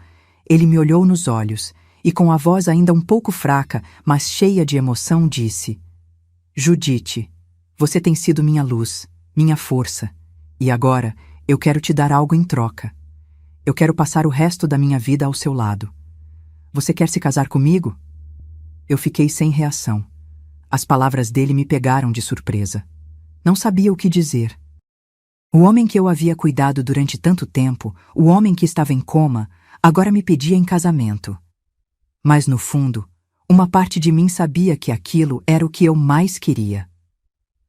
ele me olhou nos olhos e, com a voz ainda um pouco fraca, mas cheia de emoção, disse: Judite, você tem sido minha luz, minha força, e agora eu quero te dar algo em troca. Eu quero passar o resto da minha vida ao seu lado. Você quer se casar comigo? Eu fiquei sem reação. As palavras dele me pegaram de surpresa. Não sabia o que dizer. O homem que eu havia cuidado durante tanto tempo, o homem que estava em coma, agora me pedia em casamento. Mas no fundo, uma parte de mim sabia que aquilo era o que eu mais queria.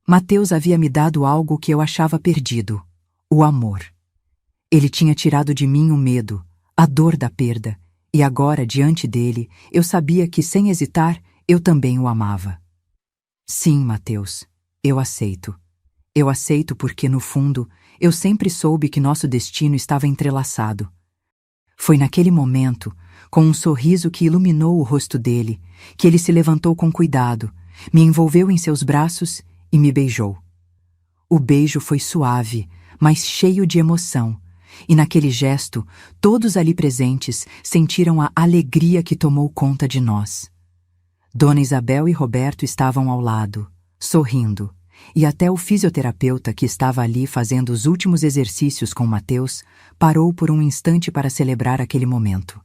Mateus havia me dado algo que eu achava perdido: o amor. Ele tinha tirado de mim o medo, a dor da perda, e agora, diante dele, eu sabia que, sem hesitar, eu também o amava. Sim, Mateus, eu aceito. Eu aceito porque, no fundo, eu sempre soube que nosso destino estava entrelaçado. Foi naquele momento, com um sorriso que iluminou o rosto dele, que ele se levantou com cuidado, me envolveu em seus braços e me beijou. O beijo foi suave, mas cheio de emoção, e naquele gesto, todos ali presentes sentiram a alegria que tomou conta de nós. Dona Isabel e Roberto estavam ao lado, sorrindo, e até o fisioterapeuta que estava ali fazendo os últimos exercícios com Mateus parou por um instante para celebrar aquele momento.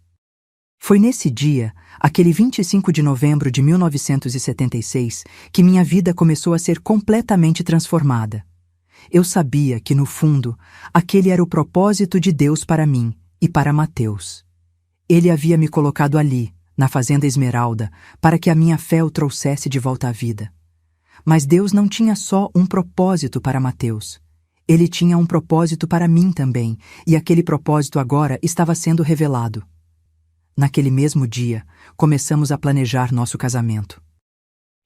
Foi nesse dia, aquele 25 de novembro de 1976, que minha vida começou a ser completamente transformada. Eu sabia que, no fundo, aquele era o propósito de Deus para mim e para Mateus. Ele havia me colocado ali, na Fazenda Esmeralda, para que a minha fé o trouxesse de volta à vida. Mas Deus não tinha só um propósito para Mateus. Ele tinha um propósito para mim também, e aquele propósito agora estava sendo revelado. Naquele mesmo dia, começamos a planejar nosso casamento.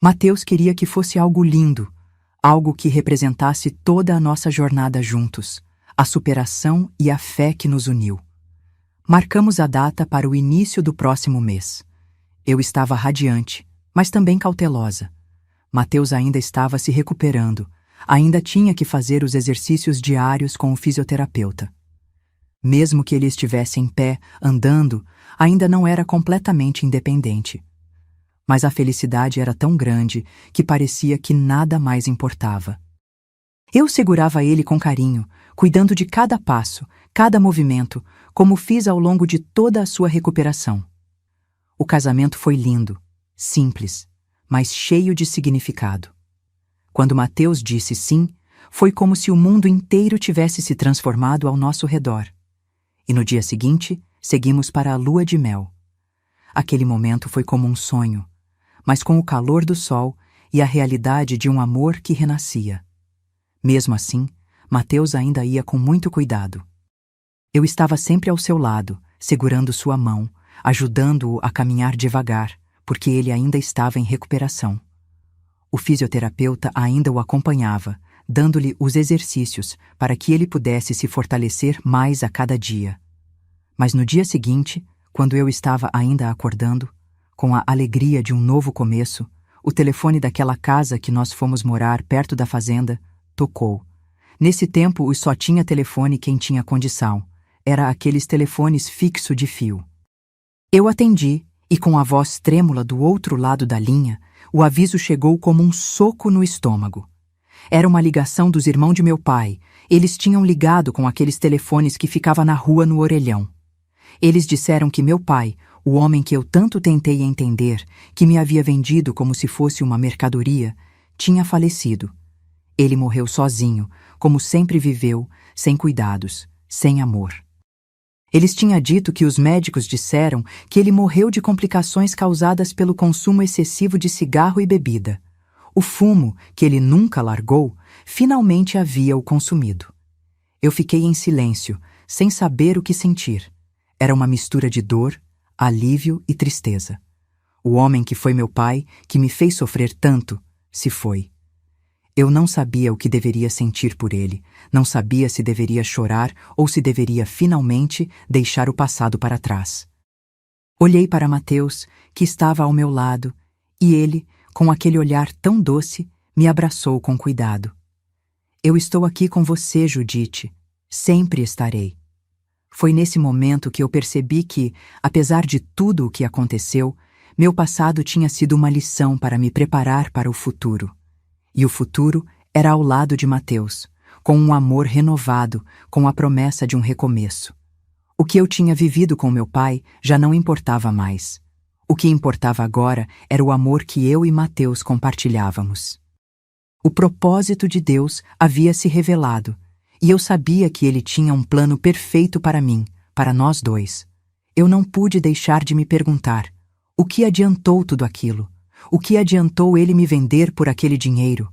Mateus queria que fosse algo lindo, algo que representasse toda a nossa jornada juntos, a superação e a fé que nos uniu. Marcamos a data para o início do próximo mês. Eu estava radiante, mas também cautelosa. Mateus ainda estava se recuperando, ainda tinha que fazer os exercícios diários com o fisioterapeuta. Mesmo que ele estivesse em pé, andando, ainda não era completamente independente. Mas a felicidade era tão grande que parecia que nada mais importava. Eu segurava ele com carinho, cuidando de cada passo, cada movimento, como fiz ao longo de toda a sua recuperação. O casamento foi lindo, simples, mas cheio de significado. Quando Mateus disse sim, foi como se o mundo inteiro tivesse se transformado ao nosso redor. E no dia seguinte, seguimos para a lua de mel. Aquele momento foi como um sonho, mas com o calor do sol e a realidade de um amor que renascia. Mesmo assim, Mateus ainda ia com muito cuidado. Eu estava sempre ao seu lado, segurando sua mão, ajudando-o a caminhar devagar, porque ele ainda estava em recuperação. O fisioterapeuta ainda o acompanhava, dando-lhe os exercícios para que ele pudesse se fortalecer mais a cada dia. Mas no dia seguinte, quando eu estava ainda acordando, com a alegria de um novo começo, o telefone daquela casa que nós fomos morar perto da fazenda tocou. Nesse tempo, só tinha telefone quem tinha condição. Era aqueles telefones fixo de fio. Eu atendi, e com a voz trêmula do outro lado da linha, o aviso chegou como um soco no estômago. Era uma ligação dos irmãos de meu pai. Eles tinham ligado com aqueles telefones que ficava na rua no orelhão. Eles disseram que meu pai, o homem que eu tanto tentei entender, que me havia vendido como se fosse uma mercadoria, tinha falecido. Ele morreu sozinho, como sempre viveu, sem cuidados, sem amor. Eles tinham dito que os médicos disseram que ele morreu de complicações causadas pelo consumo excessivo de cigarro e bebida. O fumo, que ele nunca largou, finalmente havia o consumido. Eu fiquei em silêncio, sem saber o que sentir. Era uma mistura de dor, alívio e tristeza. O homem que foi meu pai, que me fez sofrer tanto, se foi. Eu não sabia o que deveria sentir por ele, não sabia se deveria chorar ou se deveria finalmente deixar o passado para trás. Olhei para Mateus, que estava ao meu lado, e ele, com aquele olhar tão doce, me abraçou com cuidado. Eu estou aqui com você, Judite. Sempre estarei. Foi nesse momento que eu percebi que, apesar de tudo o que aconteceu, meu passado tinha sido uma lição para me preparar para o futuro. E o futuro era ao lado de Mateus, com um amor renovado, com a promessa de um recomeço. O que eu tinha vivido com meu pai já não importava mais. O que importava agora era o amor que eu e Mateus compartilhávamos. O propósito de Deus havia se revelado, e eu sabia que ele tinha um plano perfeito para mim, para nós dois. Eu não pude deixar de me perguntar: o que adiantou tudo aquilo? O que adiantou ele me vender por aquele dinheiro?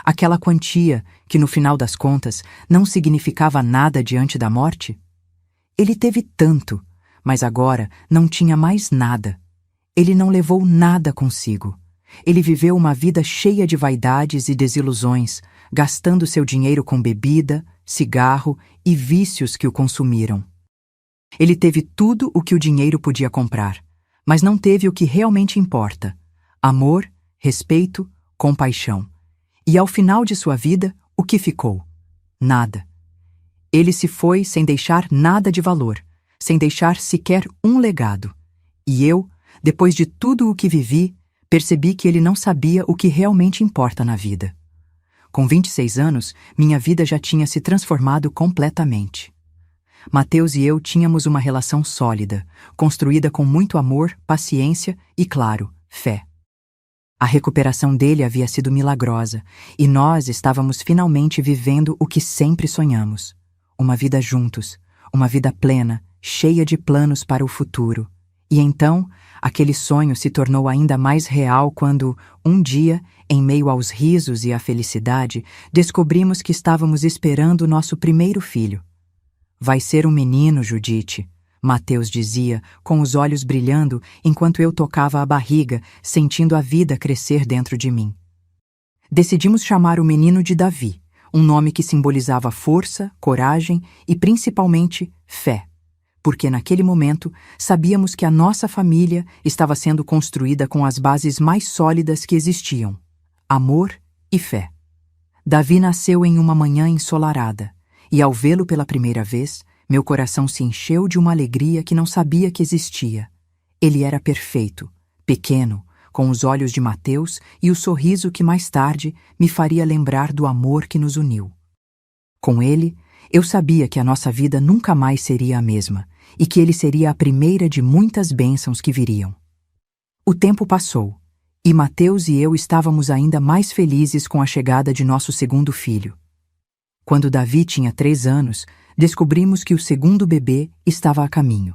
Aquela quantia que, no final das contas, não significava nada diante da morte? Ele teve tanto, mas agora não tinha mais nada. Ele não levou nada consigo. Ele viveu uma vida cheia de vaidades e desilusões, gastando seu dinheiro com bebida, cigarro e vícios que o consumiram. Ele teve tudo o que o dinheiro podia comprar, mas não teve o que realmente importa: amor, respeito, compaixão. E ao final de sua vida, o que ficou? Nada. Ele se foi sem deixar nada de valor, sem deixar sequer um legado. E eu, depois de tudo o que vivi, percebi que ele não sabia o que realmente importa na vida. Com 26 anos, minha vida já tinha se transformado completamente. Mateus e eu tínhamos uma relação sólida, construída com muito amor, paciência e, claro, fé. A recuperação dele havia sido milagrosa e nós estávamos finalmente vivendo o que sempre sonhamos: uma vida juntos, uma vida plena, cheia de planos para o futuro. E então, aquele sonho se tornou ainda mais real quando, um dia, em meio aos risos e à felicidade, descobrimos que estávamos esperando o nosso primeiro filho. Vai ser um menino, Judite, Mateus dizia, com os olhos brilhando enquanto eu tocava a barriga, sentindo a vida crescer dentro de mim. Decidimos chamar o menino de Davi, um nome que simbolizava força, coragem e, principalmente, fé. Porque naquele momento sabíamos que a nossa família estava sendo construída com as bases mais sólidas que existiam: amor e fé. Davi nasceu em uma manhã ensolarada, e ao vê-lo pela primeira vez, meu coração se encheu de uma alegria que não sabia que existia. Ele era perfeito, pequeno, com os olhos de Mateus e o sorriso que mais tarde me faria lembrar do amor que nos uniu. Com ele, eu sabia que a nossa vida nunca mais seria a mesma e que ele seria a primeira de muitas bênçãos que viriam. O tempo passou e Mateus e eu estávamos ainda mais felizes com a chegada de nosso segundo filho. Quando Davi tinha 3 anos, descobrimos que o segundo bebê estava a caminho.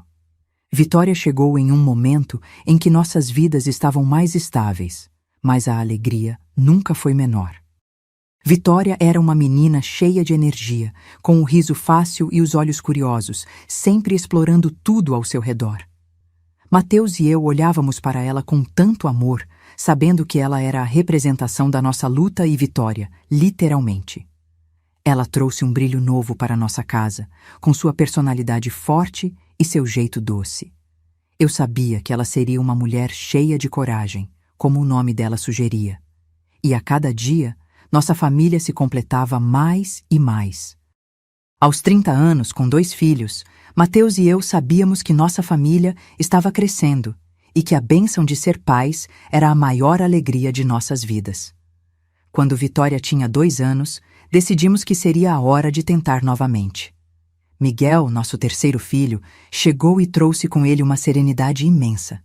Vitória chegou em um momento em que nossas vidas estavam mais estáveis, mas a alegria nunca foi menor. Vitória era uma menina cheia de energia, com o riso fácil e os olhos curiosos, sempre explorando tudo ao seu redor. Mateus e eu olhávamos para ela com tanto amor, sabendo que ela era a representação da nossa luta e vitória, literalmente. Ela trouxe um brilho novo para nossa casa, com sua personalidade forte e seu jeito doce. Eu sabia que ela seria uma mulher cheia de coragem, como o nome dela sugeria. E a cada dia, nossa família se completava mais e mais. Aos 30 anos, com 2 filhos, Mateus e eu sabíamos que nossa família estava crescendo e que a bênção de ser pais era a maior alegria de nossas vidas. Quando Vitória tinha 2 anos, decidimos que seria a hora de tentar novamente. Miguel, nosso terceiro filho, chegou e trouxe com ele uma serenidade imensa.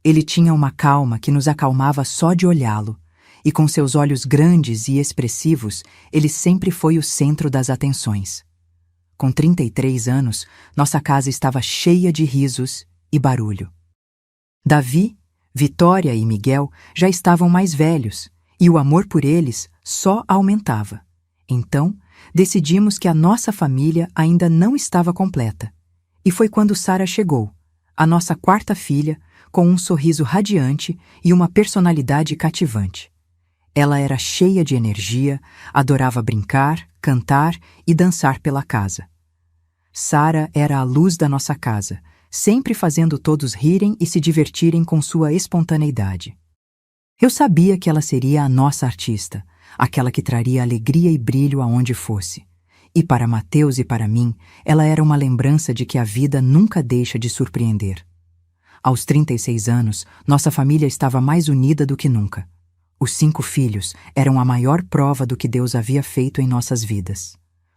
Ele tinha uma calma que nos acalmava só de olhá-lo, e com seus olhos grandes e expressivos, ele sempre foi o centro das atenções. Com 33 anos, nossa casa estava cheia de risos e barulho. Davi, Vitória e Miguel já estavam mais velhos, e o amor por eles só aumentava. Então, decidimos que a nossa família ainda não estava completa. E foi quando Sara chegou, a nossa 4ª filha, com um sorriso radiante e uma personalidade cativante. Ela era cheia de energia, adorava brincar, cantar e dançar pela casa. Sara era a luz da nossa casa, sempre fazendo todos rirem e se divertirem com sua espontaneidade. Eu sabia que ela seria a nossa artista, aquela que traria alegria e brilho aonde fosse. E para Mateus e para mim, ela era uma lembrança de que a vida nunca deixa de surpreender. Aos 36 anos, nossa família estava mais unida do que nunca. Os 5 filhos eram a maior prova do que Deus havia feito em nossas vidas.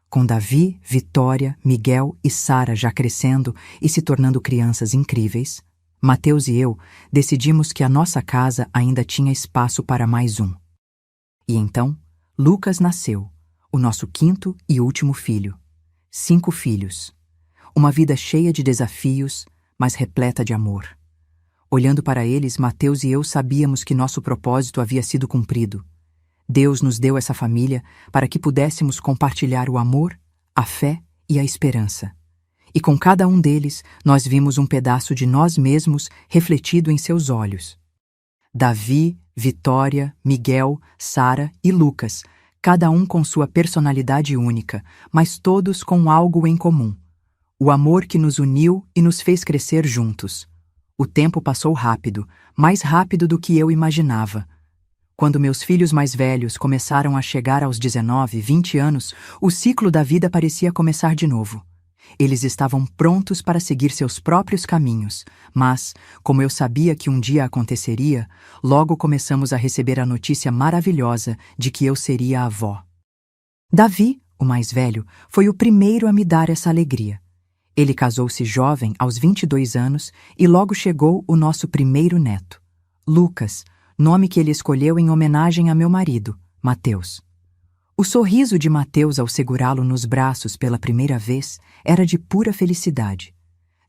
Com Davi, Vitória, Miguel e Sara já crescendo e se tornando crianças incríveis, Mateus e eu decidimos que a nossa casa ainda tinha espaço para mais um. E então, Lucas nasceu, o nosso 5º e último filho. 5 filhos. Uma vida cheia de desafios, mas repleta de amor. Olhando para eles, Mateus e eu sabíamos que nosso propósito havia sido cumprido. Deus nos deu essa família para que pudéssemos compartilhar o amor, a fé e a esperança. E com cada um deles, nós vimos um pedaço de nós mesmos refletido em seus olhos. Davi, Vitória, Miguel, Sara e Lucas, cada um com sua personalidade única, mas todos com algo em comum: o amor que nos uniu e nos fez crescer juntos. O tempo passou rápido, mais rápido do que eu imaginava. Quando meus filhos mais velhos começaram a chegar aos 19, 20 anos, o ciclo da vida parecia começar de novo. Eles estavam prontos para seguir seus próprios caminhos, mas, como eu sabia que um dia aconteceria, logo começamos a receber a notícia maravilhosa de que eu seria avó. Davi, o mais velho, foi o primeiro a me dar essa alegria. Ele casou-se jovem, aos 22 anos, e logo chegou o nosso primeiro neto, Lucas, nome que ele escolheu em homenagem a meu marido, Mateus. O sorriso de Mateus ao segurá-lo nos braços pela primeira vez era de pura felicidade.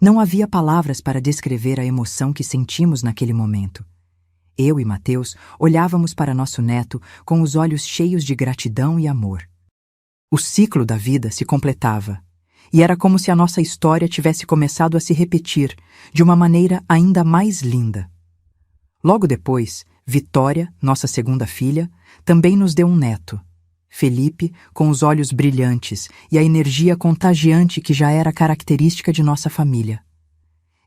Não havia palavras para descrever a emoção que sentimos naquele momento. Eu e Mateus olhávamos para nosso neto com os olhos cheios de gratidão e amor. O ciclo da vida se completava, e era como se a nossa história tivesse começado a se repetir de uma maneira ainda mais linda. Logo depois, Vitória, nossa segunda filha, também nos deu um neto. Felipe, com os olhos brilhantes e a energia contagiante que já era característica de nossa família.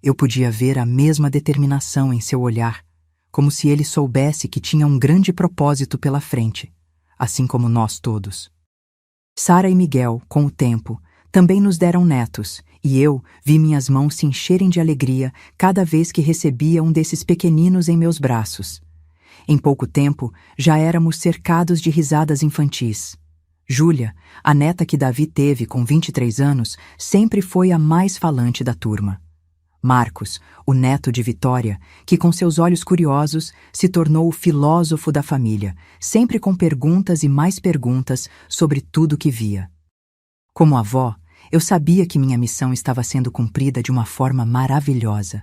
Eu podia ver a mesma determinação em seu olhar, como se ele soubesse que tinha um grande propósito pela frente, assim como nós todos. Sara e Miguel, com o tempo, também nos deram netos, e eu vi minhas mãos se encherem de alegria cada vez que recebia um desses pequeninos em meus braços. Em pouco tempo, já éramos cercados de risadas infantis. Júlia, a neta que Davi teve com 23 anos, sempre foi a mais falante da turma. Marcos, o neto de Vitória, que com seus olhos curiosos se tornou o filósofo da família, sempre com perguntas e mais perguntas sobre tudo que via. Como avó, eu sabia que minha missão estava sendo cumprida de uma forma maravilhosa.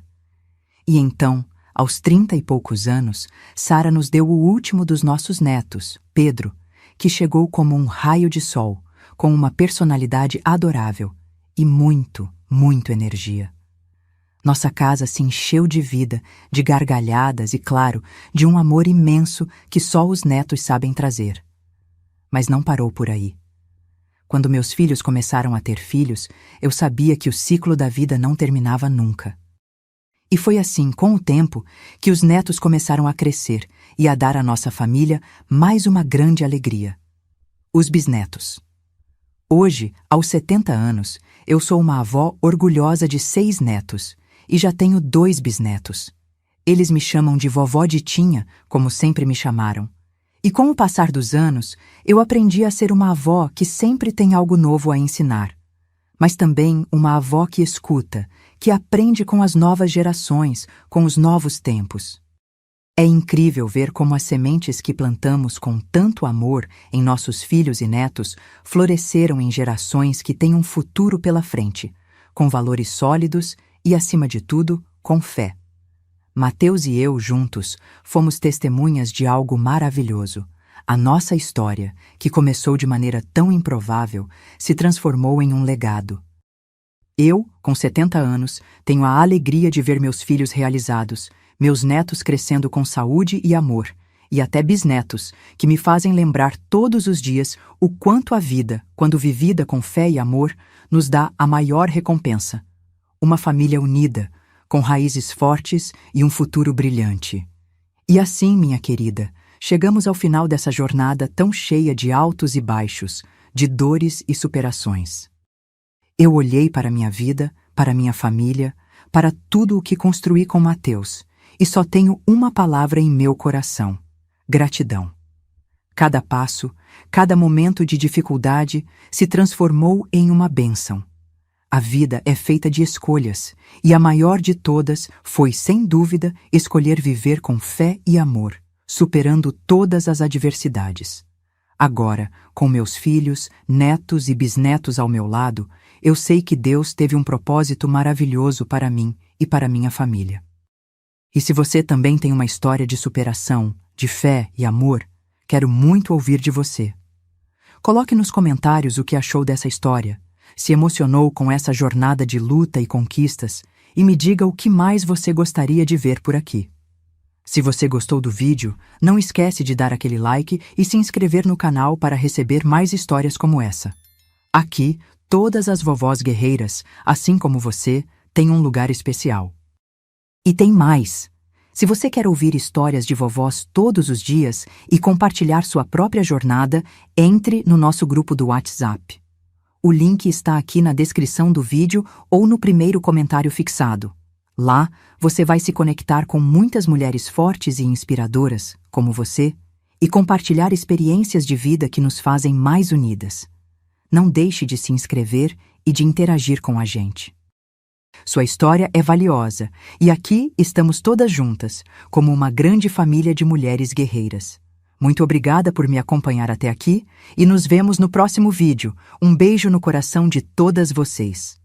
E então, aos 30 e poucos anos, Sara nos deu o último dos nossos netos, Pedro, que chegou como um raio de sol, com uma personalidade adorável e muito, muito energia. Nossa casa se encheu de vida, de gargalhadas e, claro, de um amor imenso que só os netos sabem trazer. Mas não parou por aí. Quando meus filhos começaram a ter filhos, eu sabia que o ciclo da vida não terminava nunca. E foi assim, com o tempo, que os netos começaram a crescer e a dar à nossa família mais uma grande alegria. Os bisnetos. Hoje, aos 70 anos, eu sou uma avó orgulhosa de 6 netos e já tenho 2 bisnetos. Eles me chamam de vovó Ditinha, como sempre me chamaram. E com o passar dos anos, eu aprendi a ser uma avó que sempre tem algo novo a ensinar. Mas também uma avó que escuta, que aprende com as novas gerações, com os novos tempos. É incrível ver como as sementes que plantamos com tanto amor em nossos filhos e netos floresceram em gerações que têm um futuro pela frente, com valores sólidos e, acima de tudo, com fé. Mateus e eu, juntos, fomos testemunhas de algo maravilhoso. A nossa história, que começou de maneira tão improvável, se transformou em um legado. Eu, com 70 anos, tenho a alegria de ver meus filhos realizados, meus netos crescendo com saúde e amor, e até bisnetos, que me fazem lembrar todos os dias o quanto a vida, quando vivida com fé e amor, nos dá a maior recompensa. Uma família unida, com raízes fortes e um futuro brilhante. E assim, minha querida, chegamos ao final dessa jornada tão cheia de altos e baixos, de dores e superações. Eu olhei para minha vida, para minha família, para tudo o que construí com Mateus, e só tenho uma palavra em meu coração: gratidão. Cada passo, cada momento de dificuldade se transformou em uma bênção. A vida é feita de escolhas, e a maior de todas foi, sem dúvida, escolher viver com fé e amor, superando todas as adversidades. Agora, com meus filhos, netos e bisnetos ao meu lado, eu sei que Deus teve um propósito maravilhoso para mim e para minha família. E se você também tem uma história de superação, de fé e amor, quero muito ouvir de você. Coloque nos comentários o que achou dessa história, se emocionou com essa jornada de luta e conquistas, e me diga o que mais você gostaria de ver por aqui. Se você gostou do vídeo, não esquece de dar aquele like e se inscrever no canal para receber mais histórias como essa. Aqui, todas as vovós guerreiras, assim como você, têm um lugar especial. E tem mais! Se você quer ouvir histórias de vovós todos os dias e compartilhar sua própria jornada, entre no nosso grupo do WhatsApp. O link está aqui na descrição do vídeo ou no primeiro comentário fixado. Lá, você vai se conectar com muitas mulheres fortes e inspiradoras, como você, e compartilhar experiências de vida que nos fazem mais unidas. Não deixe de se inscrever e de interagir com a gente. Sua história é valiosa e aqui estamos todas juntas, como uma grande família de mulheres guerreiras. Muito obrigada por me acompanhar até aqui e nos vemos no próximo vídeo. Um beijo no coração de todas vocês.